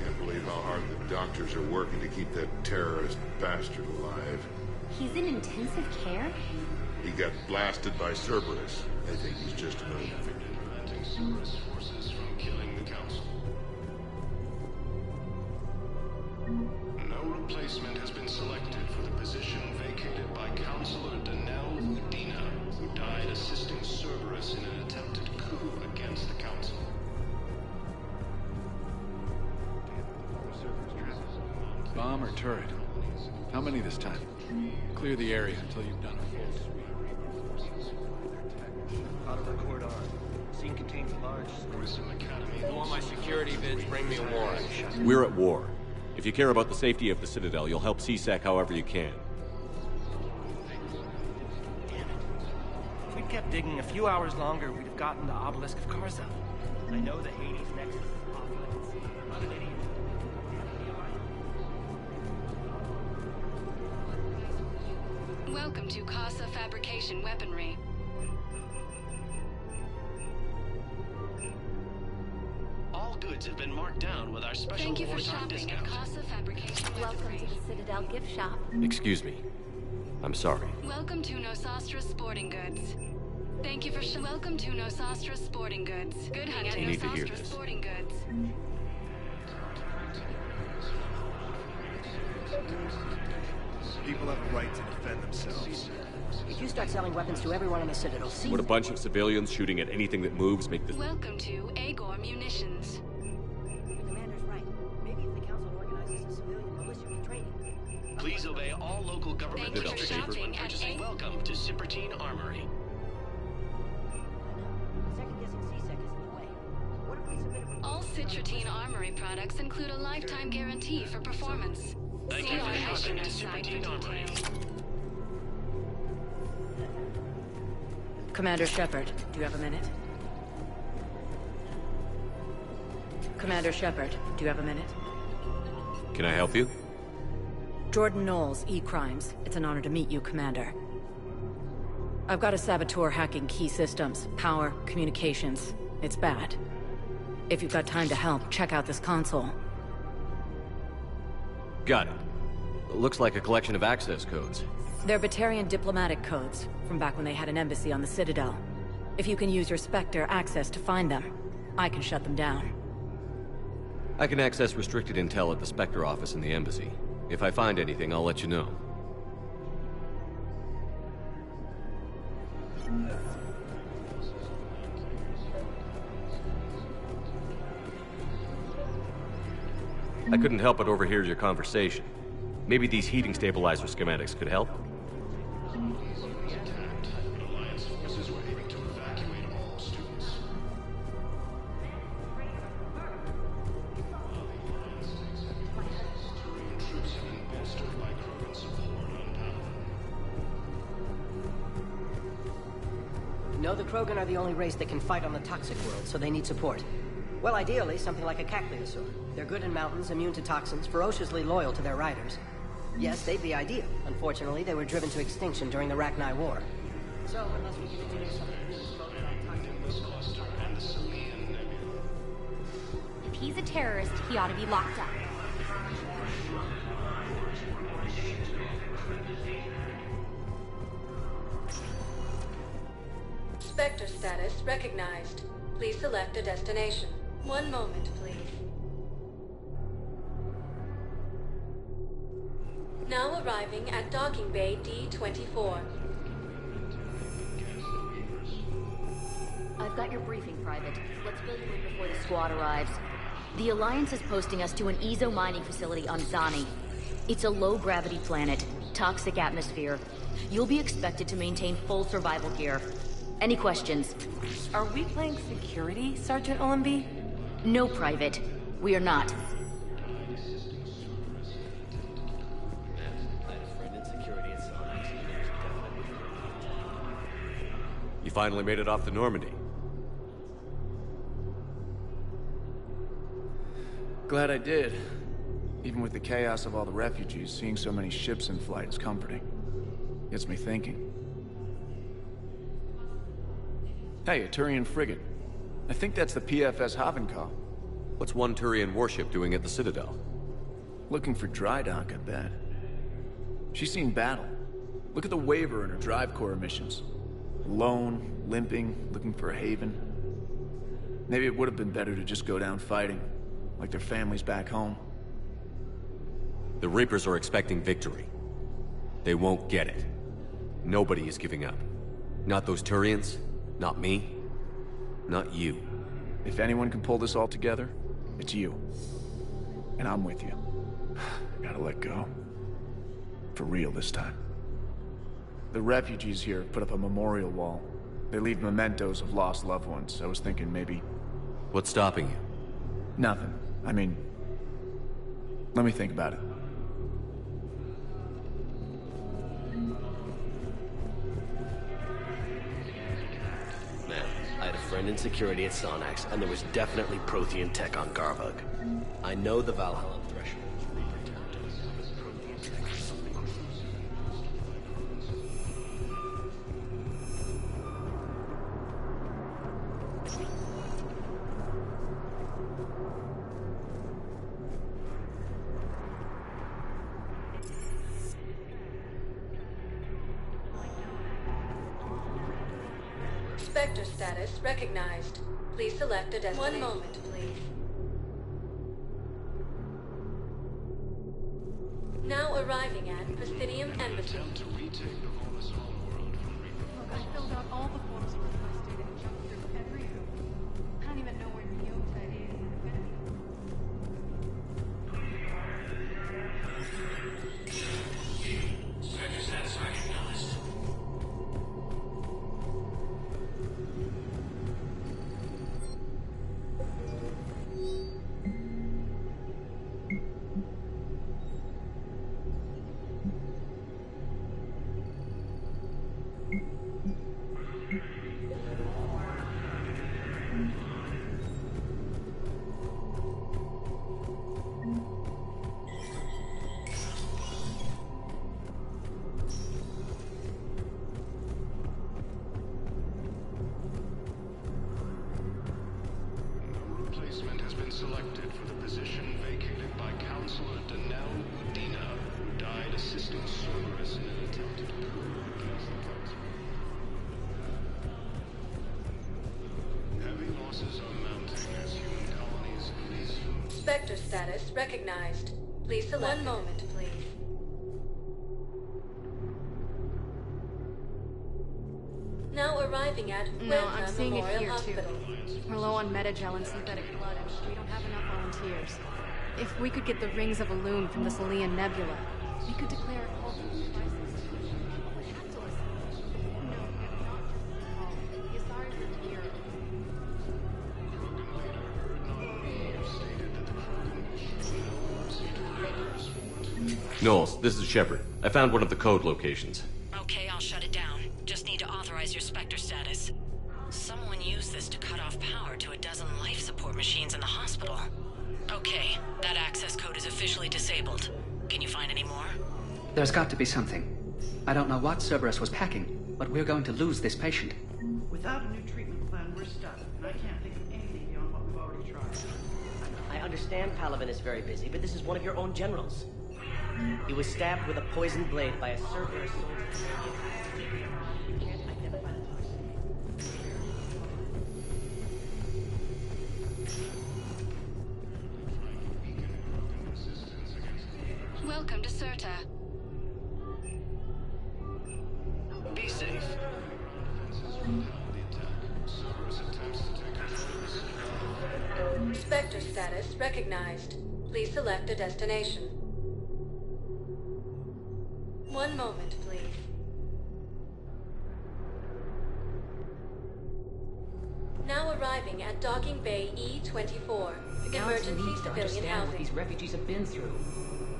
Can't believe how hard the doctors are working to keep that terrorist bastard alive. He's in intensive care? He got blasted by Cerberus. I think he's just another victim. Preventing Cerberus forces from killing the Council. No replacement has been selected for the position vacated by Councilor Danelle Udina, who died assisting Cerberus in an attempted coup against the Council. Bomb or turret? How many this time? Clear the area until you've done a full sweep. Auto record on. Scene contains large... Grissom Academy. If you want my security vids, bring me a warrant. We're at war. If you care about the safety of the Citadel, you'll help CSEC however you can. Damn it. If we'd kept digging a few hours longer, we'd have gotten the Obelisk of Karza. I know the Hades Nexus is off limits. I'm not an idiot. Welcome to Casa Fabrication Weaponry. All goods have been marked down with our special Thank you for wartime shopping discount. at Casa Fabrication Welcome Weaponry. to the Citadel gift shop. Excuse me. I'm sorry. Welcome to Nosastra Sporting Goods. Thank you for welcome to Nosastra Sporting Goods. Good hunting at You need to hear Nosastra this. Sporting Goods. People have a right to defend themselves. If you start selling weapons to everyone in the Citadel, see... Would a bunch of civilians shooting at anything that moves make this... Welcome to Agor Munitions. The commander's right. Maybe if the council organizes a civilian militia with training. Please obey all local government Thank you for restrictions when shopping at purchasing. Welcome to Cipertine Armory. Second-guessing CSEC is in the way. What if we submit a... All Citratine Armory products include a lifetime guarantee for performance. Thank See you our for shopping mission to site for Cipertine Armory. details. Commander Shepard, do you have a minute? Commander Shepard, do you have a minute? Can I help you? Jordan Knowles, E-Crimes. It's an honor to meet you, Commander. I've got a saboteur hacking key systems, power, communications. It's bad. If you've got time to help, check out this console. Got it. Looks like a collection of access codes. They're Batarian diplomatic codes, from back when they had an embassy on the Citadel. If you can use your Spectre access to find them, I can shut them down. I can access restricted intel at the Spectre office in the embassy. If I find anything, I'll let you know. I couldn't help but overhear your conversation. Maybe these heating stabilizer schematics could help? No, the Krogan are the only race that can fight on the toxic world, so they need support. Well, ideally, something like a Cacliosaur. They're good in mountains, immune to toxins, ferociously loyal to their riders. Yes, they'd be ideal. Unfortunately, they were driven to extinction during the Rachni War. So, unless we can do something... If he's a terrorist, he ought to be locked up. Spectre status recognized. Please select a destination. One moment, please. Now arriving at Docking Bay D-24. I've got your briefing, Private. Let's fill you in before the squad arrives. The Alliance is posting us to an Ezo mining facility on Zani. It's a low-gravity planet, toxic atmosphere. You'll be expected to maintain full survival gear. Any questions? Are we playing security, Sergeant Ullenby? No, Private. We are not. You finally made it off the Normandy. Glad I did. Even with the chaos of all the refugees, seeing so many ships in flight is comforting. Gets me thinking. Hey, a Turian frigate. I think that's the PFS Havenkal. What's one Turian warship doing at the Citadel? Looking for dry dock, I bet. She's seen battle. Look at the waiver in her drive core emissions. Alone, limping, looking for a haven. Maybe it would have been better to just go down fighting, like their families back home. The Reapers are expecting victory. They won't get it. Nobody is giving up. Not those Turians, not me, not you. If anyone can pull this all together, it's you. And I'm with you. Gotta let go. For real this time. The refugees here put up a memorial wall. They leave mementos of lost loved ones. I was thinking maybe... What's stopping you? Nothing. I mean... Let me think about it. Man, I had a friend in security at Sonax, and there was definitely Prothean tech on Garvug. I know the Valhalla threshold is Reaper territory, but Prothean tech is something else. Spectre status recognized. Please select a destination. One moment, please. Now arriving at Presidium Embassy. Look, I filled out all the forms you requested and jumped through every hoop. I don't even know where Nyota is. Spectre status recognized. been selected for the position vacated by Counselor Danelle Udina, who died assisting Cerberus in an attempted coup against the Council. Heavy losses are mounting as human colonies in these... Spectre status recognized. Please select. One moment, please. Now arriving at No, I'm Huerta seeing it Memorial here Hospital. too. We're low on metagel and synthetic blood, and we don't have enough volunteers. If we could get the rings of Elune from the Salian Nebula, we could declare a call for the devices. We have to listen. No, not the Yasari were here. Knowles, this is Shepard. I found one of the code locations. Okay, I'll shut it down. Just need to authorize your Spectre status. Someone used this to cut off power to a dozen life support machines in the hospital. Okay, that access code is officially disabled. Can you find any more? There's got to be something. I don't know what Cerberus was packing, but we're going to lose this patient. Without a new treatment plan, we're stuck, and I can't think of anything beyond what we've already tried. I understand Palaven is very busy, but this is one of your own generals. He was stabbed with a poisoned blade by a Cerberus soldier. You can't identify the toxin. Welcome to Certa. Be safe. Spectre status recognized. Please select a destination. One moment, please. Now arriving at Docking Bay E-24. The council Emergency needs to civilian understand what housing. these refugees have been through.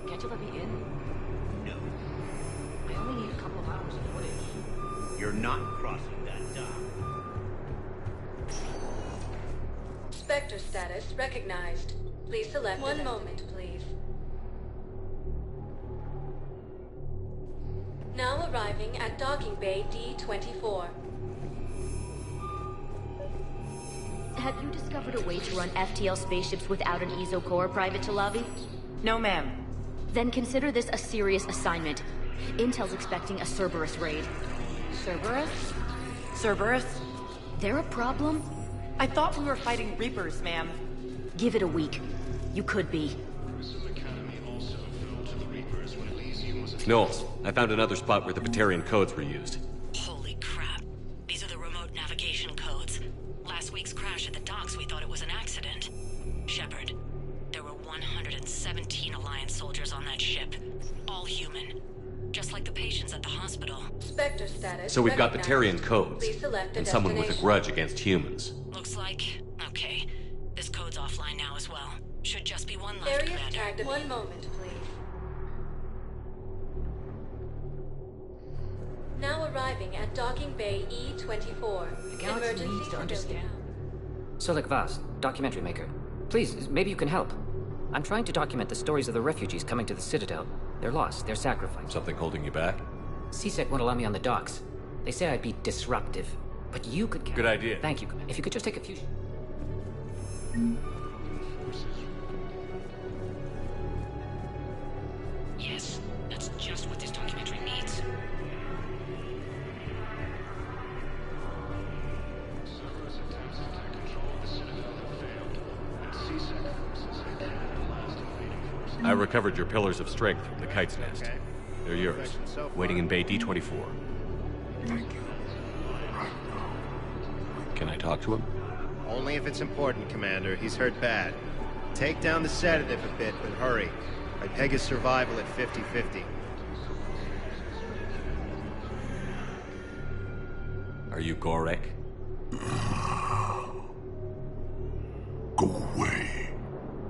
Can't you let me in? No. I only need a couple of hours of footage. You're not crossing that dock. Spectre status recognized. Please select one moment, please. Now arriving at Docking Bay D-24. Have you discovered a way to run FTL spaceships without an ESO core, Private Chalavi? No, ma'am. Then consider this a serious assignment. Intel's expecting a Cerberus raid. Cerberus? Cerberus? They're a problem? I thought we were fighting Reapers, ma'am. Give it a week. You could be. Knowles, I found another spot where the Batarian codes were used. Holy crap. These are the remote navigation codes. Last week's crash at the docks, we thought it was an accident. Shepard, there were 117 Alliance soldiers on that ship. All human. Just like the patients at the hospital. Spectre status So we've got recognized. Batarian codes, Please select a and someone with a destination. grudge against humans. Looks like... Okay. This code's offline now as well. Should just be one left, Areas Commander. tagged. One moment, please. Now arriving at Docking Bay E-24. The galaxy Emergency needs to civilian understand. housing. Solik Vast, documentary maker. Please, maybe you can help. I'm trying to document the stories of the refugees coming to the Citadel. Their loss, their sacrifice. Something holding you back? CSEC won't allow me on the docks. They say I'd be disruptive. But you could... Good idea. Thank you. If you could just take a few... Yes, that's just what this documentary needs. I recovered your pillars of strength from the kite's nest. They're yours. Waiting in Bay D-24. Thank you. Right now. Can I talk to him? Only if it's important, Commander. He's hurt bad. Take down the sedative a bit, but hurry. I peg his survival at 50-50. Are you Gorek? Go away.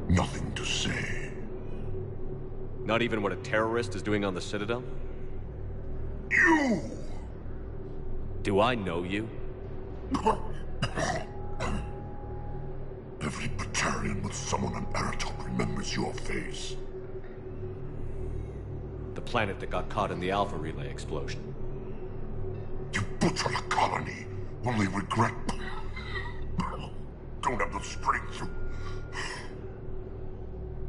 Nothing to say. Not even what a terrorist is doing on the Citadel? You! Do I know you? Every Batarian with someone on Aratok remembers your face. The planet that got caught in the Alpha Relay explosion. You butchered a colony, only regret. Don't have the strength to...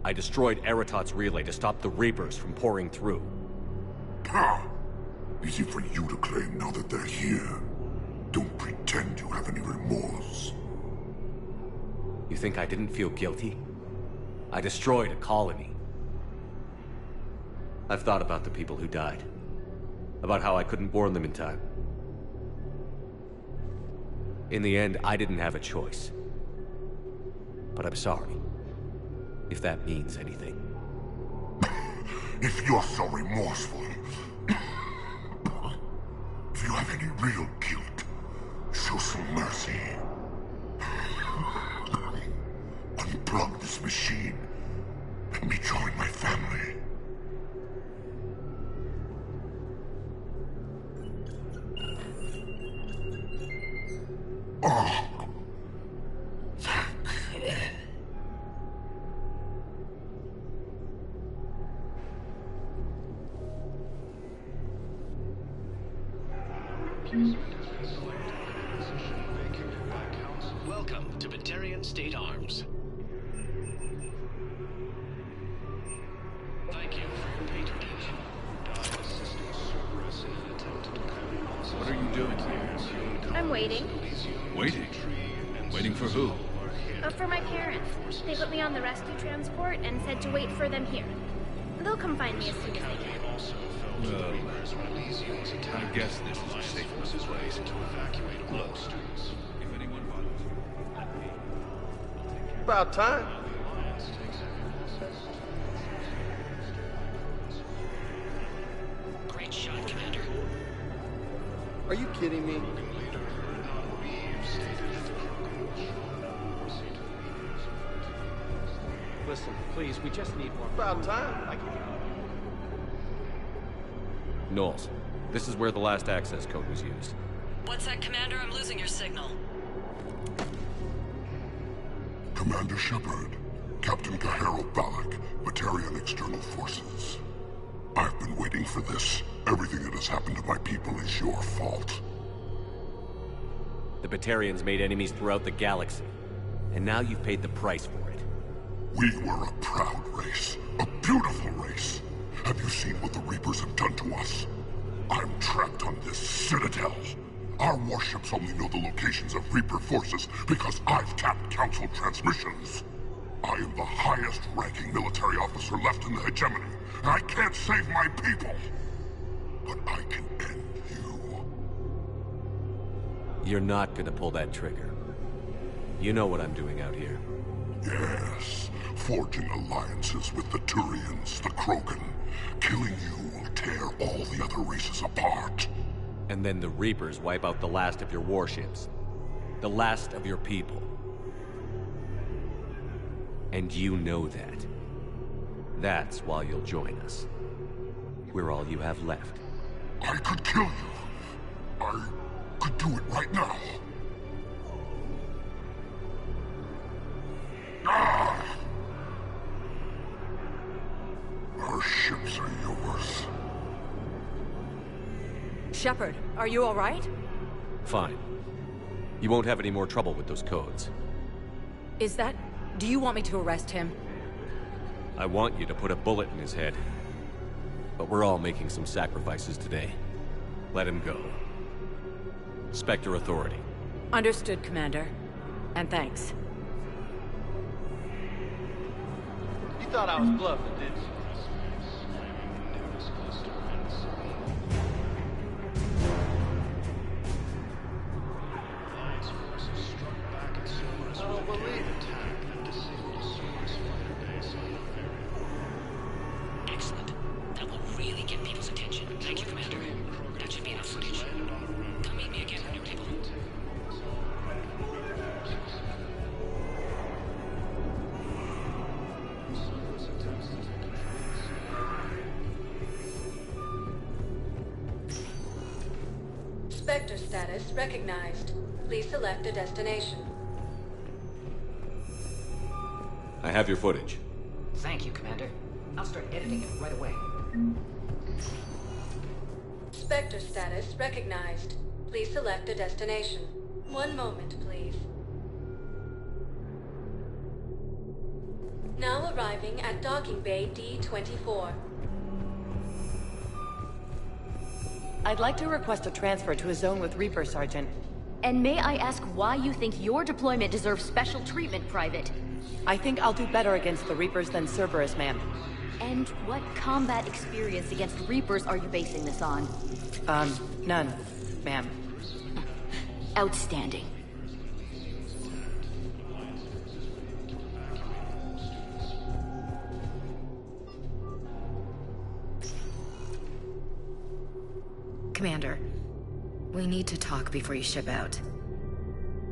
I destroyed Eritot's relay to stop the Reapers from pouring through. Ah! Easy for you to claim now that they're here. Don't pretend you have any remorse. You think I didn't feel guilty? I destroyed a colony. I've thought about the people who died. About how I couldn't warn them in time. In the end, I didn't have a choice. But I'm sorry. If that means anything. If you're so remorseful, if you have any real guilt, show some mercy. Unplug this machine and rejoin my family. Oh. Welcome to Batarian State Arms. Thank you for your patronage. Died assisting Cerberus in an attempt to declare. What are you doing here? I'm waiting. Waiting? Waiting for who? For my parents. They put me on the rescue transport and said to wait for them here. They'll come find me as soon as they can. Well, I guess this is a safe place. Look, if anyone bothers you, About time. Great shot, Commander. Are you kidding me? Listen, please, we just need more. About time. Knowles, this is where the last access code was used. What's that, Commander? I'm losing your signal. Commander Shepard, Captain Kahero Balak, Batarian External Forces. I've been waiting for this. Everything that has happened to my people is your fault. The Batarians made enemies throughout the galaxy, and now you've paid the price for it. We were a proud race, a beautiful race. Have you seen what the Reapers have done to us? I'm trapped on this citadel. Our warships only know the locations of Reaper forces because I've tapped Council transmissions. I am the highest-ranking military officer left in the hegemony, and I can't save my people. But I can end you. You're not gonna pull that trigger. You know what I'm doing out here. Yes, forging alliances with the Turians, the Krogan. Killing you will tear all the other races apart. And then the Reapers wipe out the last of your warships. The last of your people. And you know that. That's why you'll join us. We're all you have left. I could kill you. I could do it right now. Ah! Our ships are yours. Shepard, are you all right? Fine. You won't have any more trouble with those codes. Is that... Do you want me to arrest him? I want you to put a bullet in his head. But we're all making some sacrifices today. Let him go. Spectre Authority. Understood, Commander. And thanks. You thought I was bluffing, didn't you? I don't believe it. Excellent. That will really get people's attention. Thank you, Commander. That should be enough footage. Come meet me again, new people. Spectre status recognized. Please select a destination. I have your footage. Thank you, Commander. I'll start editing it right away. Spectre status recognized. Please select a destination. One moment, please. Now arriving at Docking Bay D-24. I'd like to request a transfer to a zone with Reaper, Sergeant. And may I ask why you think your deployment deserves special treatment, Private? I think I'll do better against the Reapers than Cerberus, ma'am. And what combat experience against Reapers are you basing this on? None, ma'am. Outstanding. Commander, we need to talk before you ship out.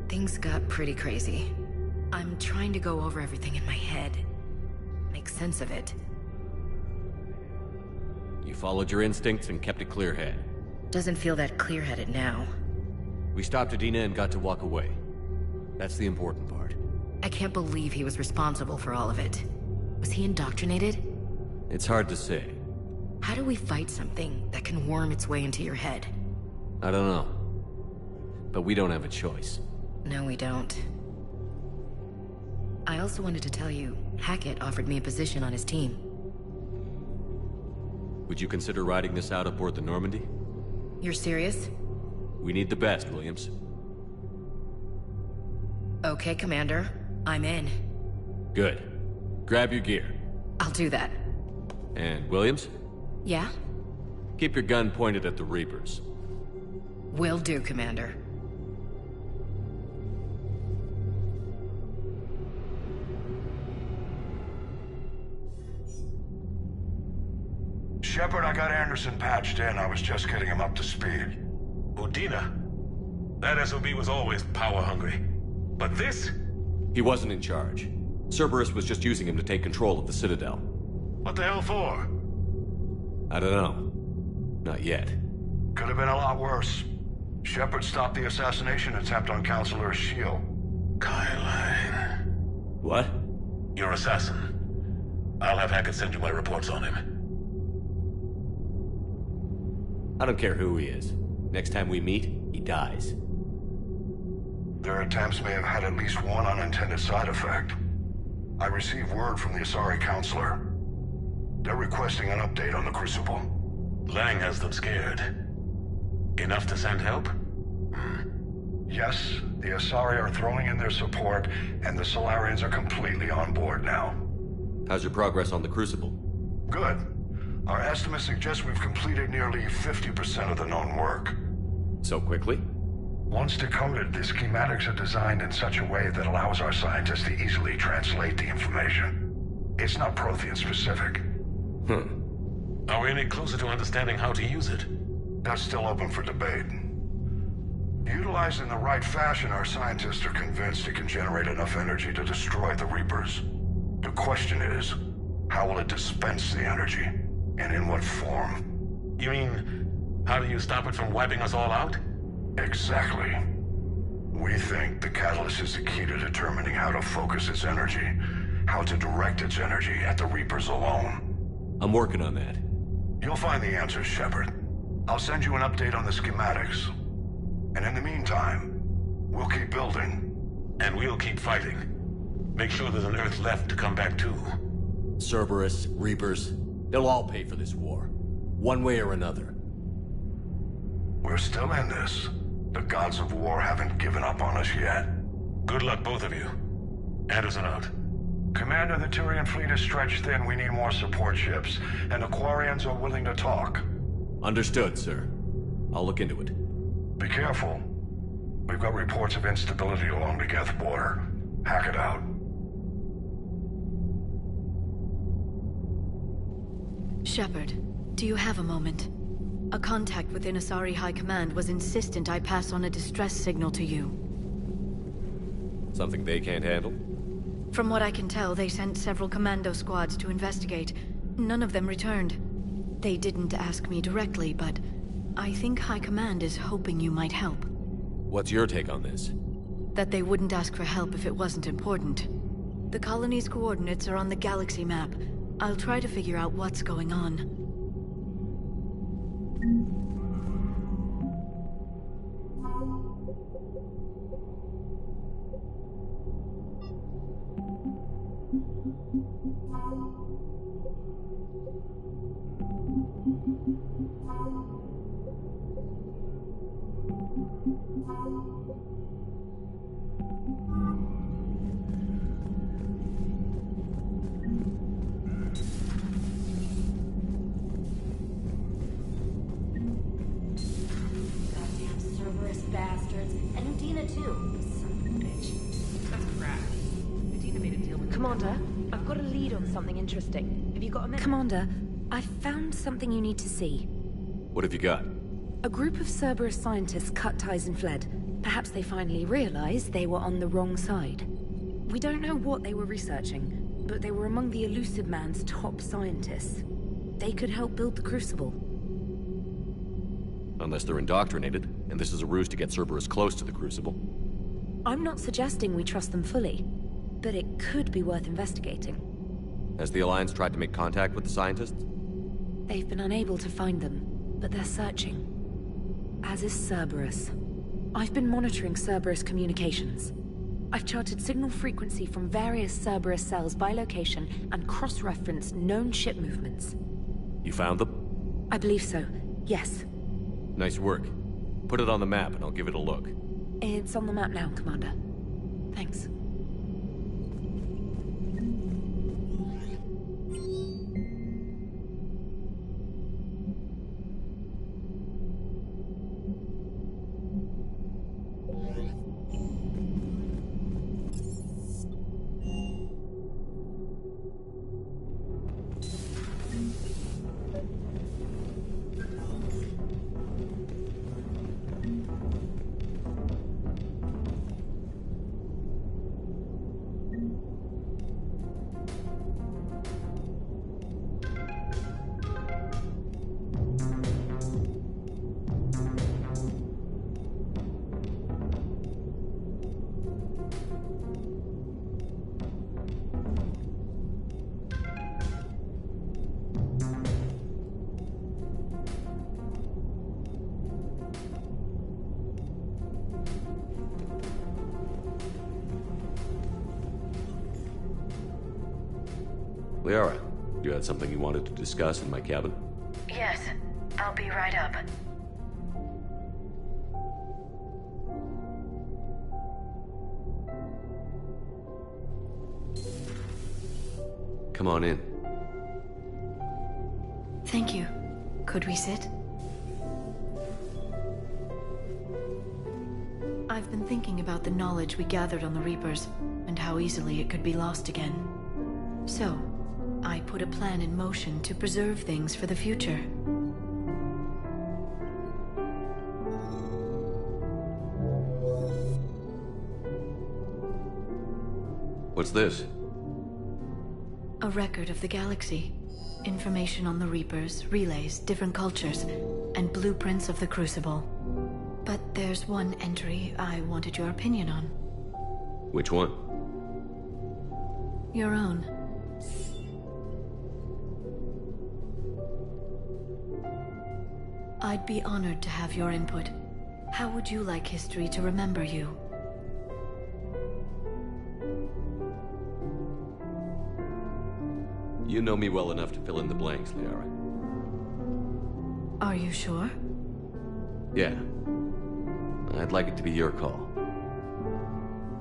Things got pretty crazy. I'm trying to go over everything in my head. Make sense of it. You followed your instincts and kept a clear head. Doesn't feel that clear-headed now. We stopped Adina and got to walk away. That's the important part. I can't believe he was responsible for all of it. Was he indoctrinated? It's hard to say. How do we fight something that can worm its way into your head? I don't know. But we don't have a choice. No, we don't. I also wanted to tell you, Hackett offered me a position on his team. Would you consider riding this out aboard the Normandy? You're serious? We need the best, Williams. Okay, Commander. I'm in. Good. Grab your gear. I'll do that. And Williams? Yeah? Keep your gun pointed at the Reapers. Will do, Commander. Shepard, I got Anderson patched in. I was just getting him up to speed. Udina? That SOB was always power-hungry. But this? He wasn't in charge. Cerberus was just using him to take control of the Citadel. What the hell for? I don't know. Not yet. Could have been a lot worse. Shepard stopped the assassination attempt on Counselor Shield. Kyle. What? Your assassin. I'll have Hackett send you my reports on him. I don't care who he is. Next time we meet, he dies. Their attempts may have had at least one unintended side effect. I received word from the Asari Counselor. They're requesting an update on the Crucible. Lang has them scared. Enough to send help? Yes, the Asari are throwing in their support, and the Solarians are completely on board now. How's your progress on the Crucible? Good. Our estimates suggest we've completed nearly 50% of the known work. So quickly? Once decoded, the schematics are designed in such a way that allows our scientists to easily translate the information. It's not Prothean specific. Are we any closer to understanding how to use it? That's still open for debate. Utilized in the right fashion, our scientists are convinced it can generate enough energy to destroy the Reapers. The question is, how will it dispense the energy? And in what form? You mean, how do you stop it from wiping us all out? Exactly. We think the catalyst is the key to determining how to focus its energy, how to direct its energy at the Reapers alone. I'm working on that. You'll find the answers, Shepard. I'll send you an update on the schematics. And in the meantime, we'll keep building. And we'll keep fighting. Make sure there's an Earth left to come back to. Cerberus, Reapers, they'll all pay for this war. One way or another. We're still in this. The gods of war haven't given up on us yet. Good luck, both of you. Anderson out. Commander, the Turian fleet is stretched thin. We need more support ships. And the Quarians are willing to talk. Understood, sir. I'll look into it. Be careful. We've got reports of instability along the Geth border. Hack it out. Shepard, do you have a moment? A contact within Asari High Command was insistent I pass on a distress signal to you. Something they can't handle? From what I can tell, they sent several commando squads to investigate. None of them returned. They didn't ask me directly, but I think High Command is hoping you might help. What's your take on this? That they wouldn't ask for help if it wasn't important. The colony's coordinates are on the galaxy map. I'll try to figure out what's going on. Cerberus bastards. And Udina, too. Son of a bitch. That's crap. Udina made a deal with... Commander, I've got a lead on something interesting. Have you got a minute? Commander, I found something you need to see. What have you got? A group of Cerberus scientists cut ties and fled. Perhaps they finally realized they were on the wrong side. We don't know what they were researching, but they were among the Elusive Man's top scientists. They could help build the Crucible. Unless they're indoctrinated, and this is a ruse to get Cerberus close to the Crucible. I'm not suggesting we trust them fully, but it could be worth investigating. Has the Alliance tried to make contact with the scientists? They've been unable to find them, but they're searching. As is Cerberus. I've been monitoring Cerberus communications. I've charted signal frequency from various Cerberus cells by location and cross-referenced known ship movements. You found them? I believe so, yes. Nice work. Put it on the map and I'll give it a look. It's on the map now, Commander. Thanks. Liara, you had something you wanted to discuss in my cabin? Yes, I'll be right up. Come on in. Thank you. Could we sit? I've been thinking about the knowledge we gathered on the Reapers, and how easily it could be lost again. So, I put a plan in motion to preserve things for the future. What's this? A record of the galaxy. Information on the Reapers, relays, different cultures, and blueprints of the Crucible. But there's one entry I wanted your opinion on. Which one? Your own. I'd be honored to have your input. How would you like history to remember you? You know me well enough to fill in the blanks, Liara. Are you sure? Yeah. I'd like it to be your call.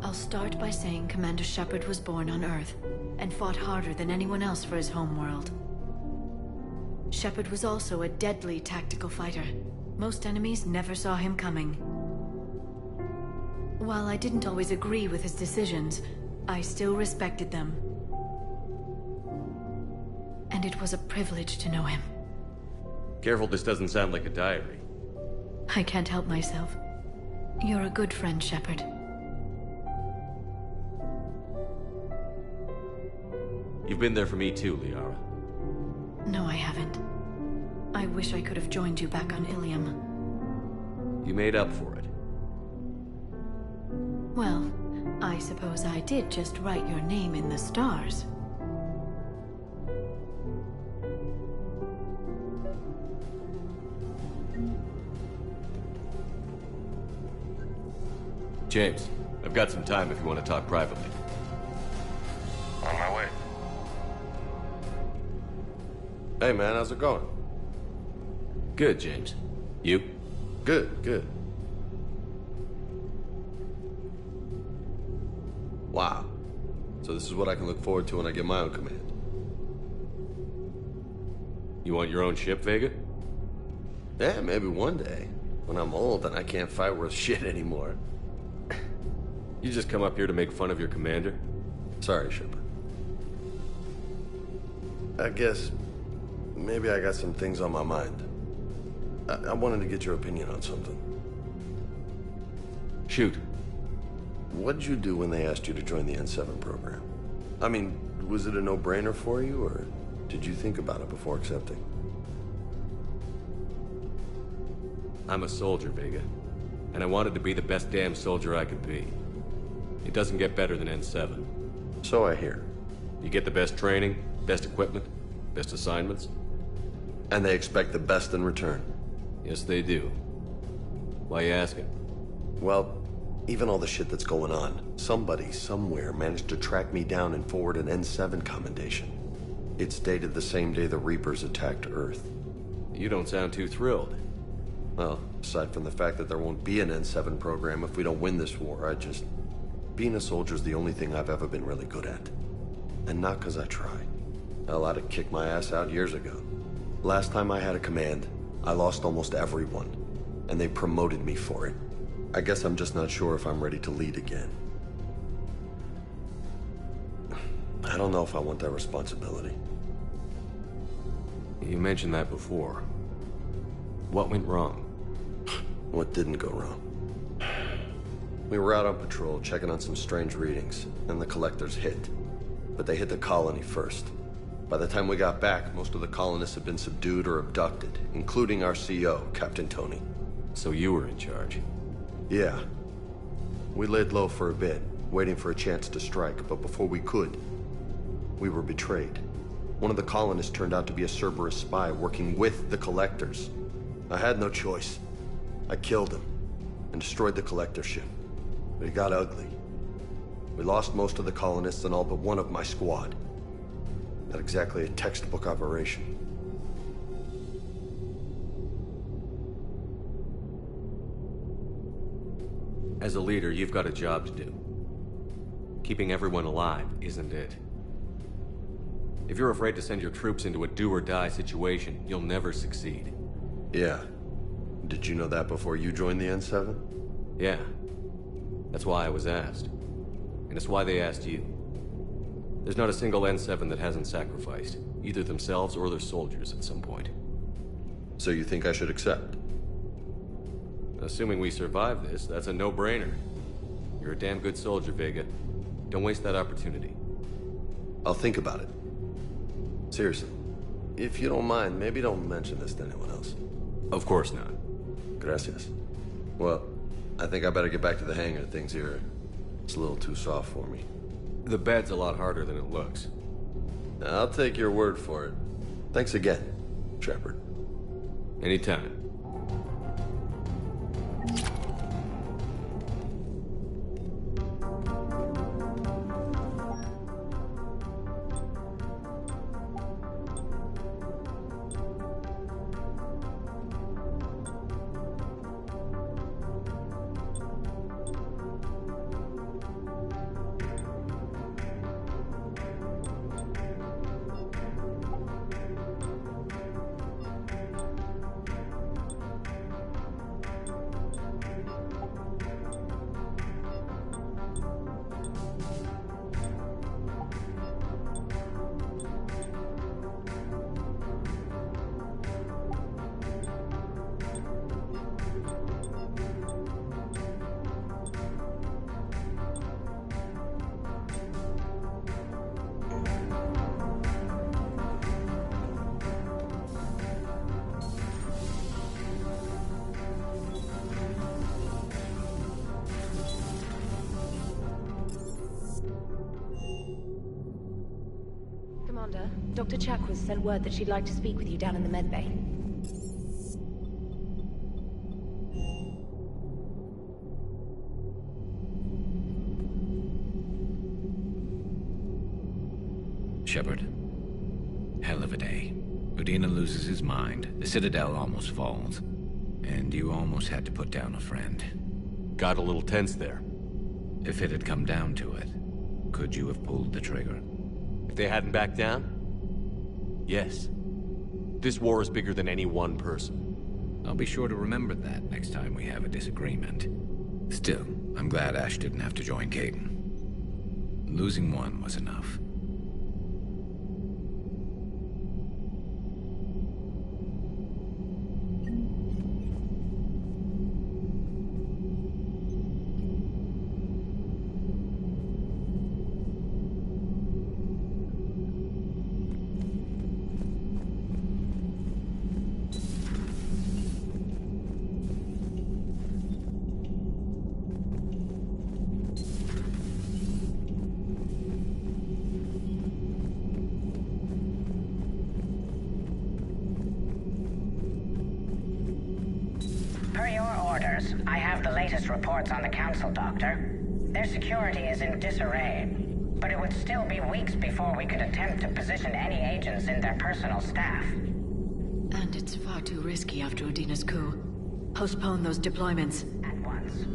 I'll start by saying Commander Shepard was born on Earth, and fought harder than anyone else for his homeworld. Shepard was also a deadly tactical fighter. Most enemies never saw him coming. While I didn't always agree with his decisions, I still respected them. And it was a privilege to know him. Careful, this doesn't sound like a diary. I can't help myself. You're a good friend, Shepard. You've been there for me too, Liara. No, I haven't. I wish I could have joined you back on Ilium. You made up for it. Well, I suppose I did just write your name in the stars. James, I've got some time if you want to talk privately. On my way. Hey man, how's it going? Good, James. You? Good, good. Wow. So this is what I can look forward to when I get my own command. You want your own ship, Vega? Yeah, maybe one day. When I'm old and I can't fight worth shit anymore. You just come up here to make fun of your commander? Sorry, Shepard. I guess maybe I got some things on my mind. I wanted to get your opinion on something. Shoot. What did you do when they asked you to join the N7 program? I mean, was it a no-brainer for you, or did you think about it before accepting? I'm a soldier, Vega. And I wanted to be the best damn soldier I could be. It doesn't get better than N7. So I hear. You get the best training, best equipment, best assignments. And they expect the best in return. Yes, they do. Why you asking? Well, even all the shit that's going on, somebody somewhere managed to track me down and forward an N7 commendation. It's dated the same day the Reapers attacked Earth. You don't sound too thrilled. Well, aside from the fact that there won't be an N7 program if we don't win this war, being a soldier's the only thing I've ever been really good at. And not because I try. Hell, I'd have kicked my ass out years ago. Last time I had a command, I lost almost everyone. And they promoted me for it. I guess I'm just not sure if I'm ready to lead again. I don't know if I want that responsibility. You mentioned that before. What went wrong? What didn't go wrong? We were out on patrol, checking on some strange readings, and the Collectors hit. But they hit the colony first. By the time we got back, most of the colonists had been subdued or abducted, including our CO, Captain Tony. So you were in charge? Yeah. We laid low for a bit, waiting for a chance to strike, but before we could, we were betrayed. One of the colonists turned out to be a Cerberus spy working with the Collectors. I had no choice. I killed him and destroyed the Collector ship. But it got ugly. We lost most of the colonists and all but one of my squad. Not exactly a textbook operation. As a leader, you've got a job to do. Keeping everyone alive isn't it. If you're afraid to send your troops into a do-or-die situation, you'll never succeed. Yeah. Did you know that before you joined the N7? Yeah. That's why I was asked. And it's why they asked you. There's not a single N7 that hasn't sacrificed, either themselves or their soldiers at some point. So you think I should accept? Assuming we survive this, that's a no-brainer. You're a damn good soldier, Vega. Don't waste that opportunity. I'll think about it. Seriously. If you don't mind, maybe don't mention this to anyone else. Of course not. Gracias. Well, I think I better get back to the hangar. Things here, it's a little too soft for me. The bed's a lot harder than it looks. I'll take your word for it. Thanks again, Shepard. Anytime. Commander, Dr. Chakwas sent word that she'd like to speak with you down in the medbay. Shepard. Hell of a day. Udina loses his mind, the Citadel almost falls, and you almost had to put down a friend. Got a little tense there. If it had come down to it, could you have pulled the trigger? If they hadn't backed down? Yes. This war is bigger than any one person. I'll be sure to remember that next time we have a disagreement. Still, I'm glad Ash didn't have to join Kaidan. Losing one was enough. I have the latest reports on the Council, Doctor. Their security is in disarray, but it would still be weeks before we could attempt to position any agents in their personal staff. And it's far too risky after Udina's coup. Postpone those deployments. At once.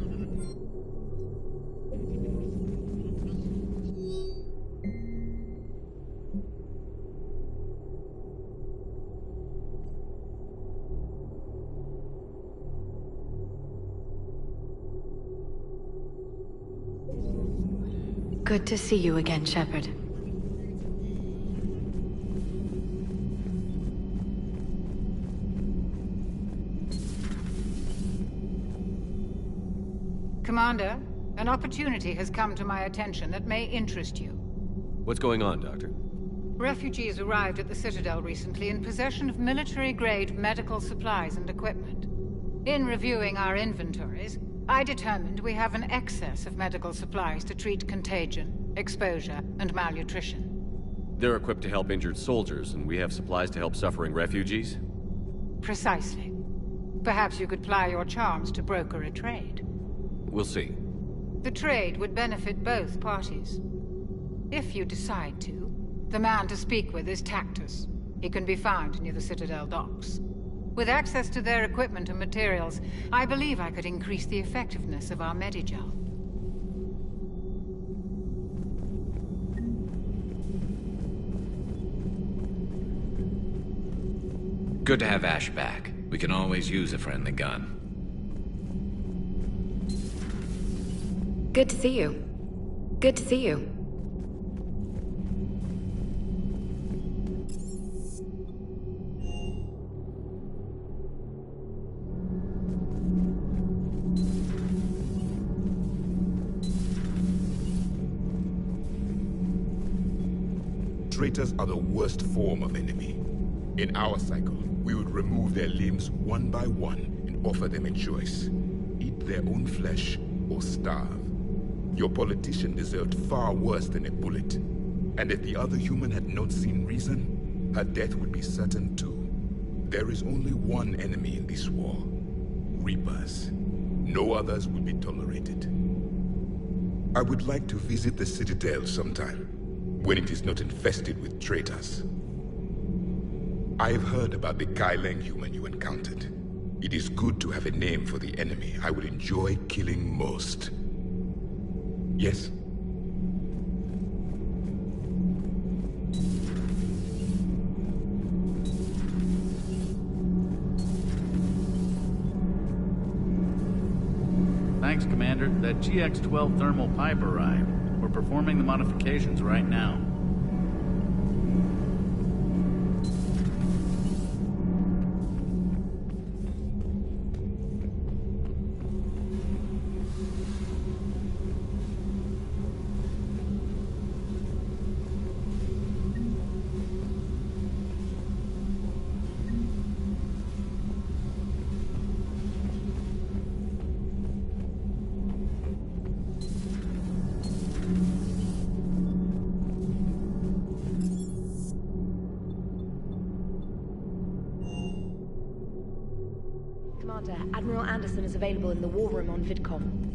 Good to see you again, Shepard. Commander, an opportunity has come to my attention that may interest you. What's going on, Doctor? Refugees arrived at the Citadel recently in possession of military-grade medical supplies and equipment. In reviewing our inventories, I determined we have an excess of medical supplies to treat contagion, exposure, and malnutrition. They're equipped to help injured soldiers, and we have supplies to help suffering refugees? Precisely. Perhaps you could ply your charms to broker a trade. We'll see. The trade would benefit both parties. If you decide to, the man to speak with is Tactus. He can be found near the Citadel docks. With access to their equipment and materials, I believe I could increase the effectiveness of our Medigel. Good to have Ash back. We can always use a friendly gun. Good to see you. Good to see you. Traitors are the worst form of enemy. In our cycle, we would remove their limbs one by one and offer them a choice. Eat their own flesh or starve. Your politician deserved far worse than a bullet. And if the other human had not seen reason, her death would be certain too. There is only one enemy in this war. Reapers. No others will be tolerated. I would like to visit the Citadel sometime, when it is not infested with traitors. I've heard about the Kaileng human you encountered. It is good to have a name for the enemy I would enjoy killing most. Yes? Thanks, Commander. That GX-12 thermal pipe arrived. We're performing the modifications right now. Commander, Admiral Anderson is available in the war room on VidCom.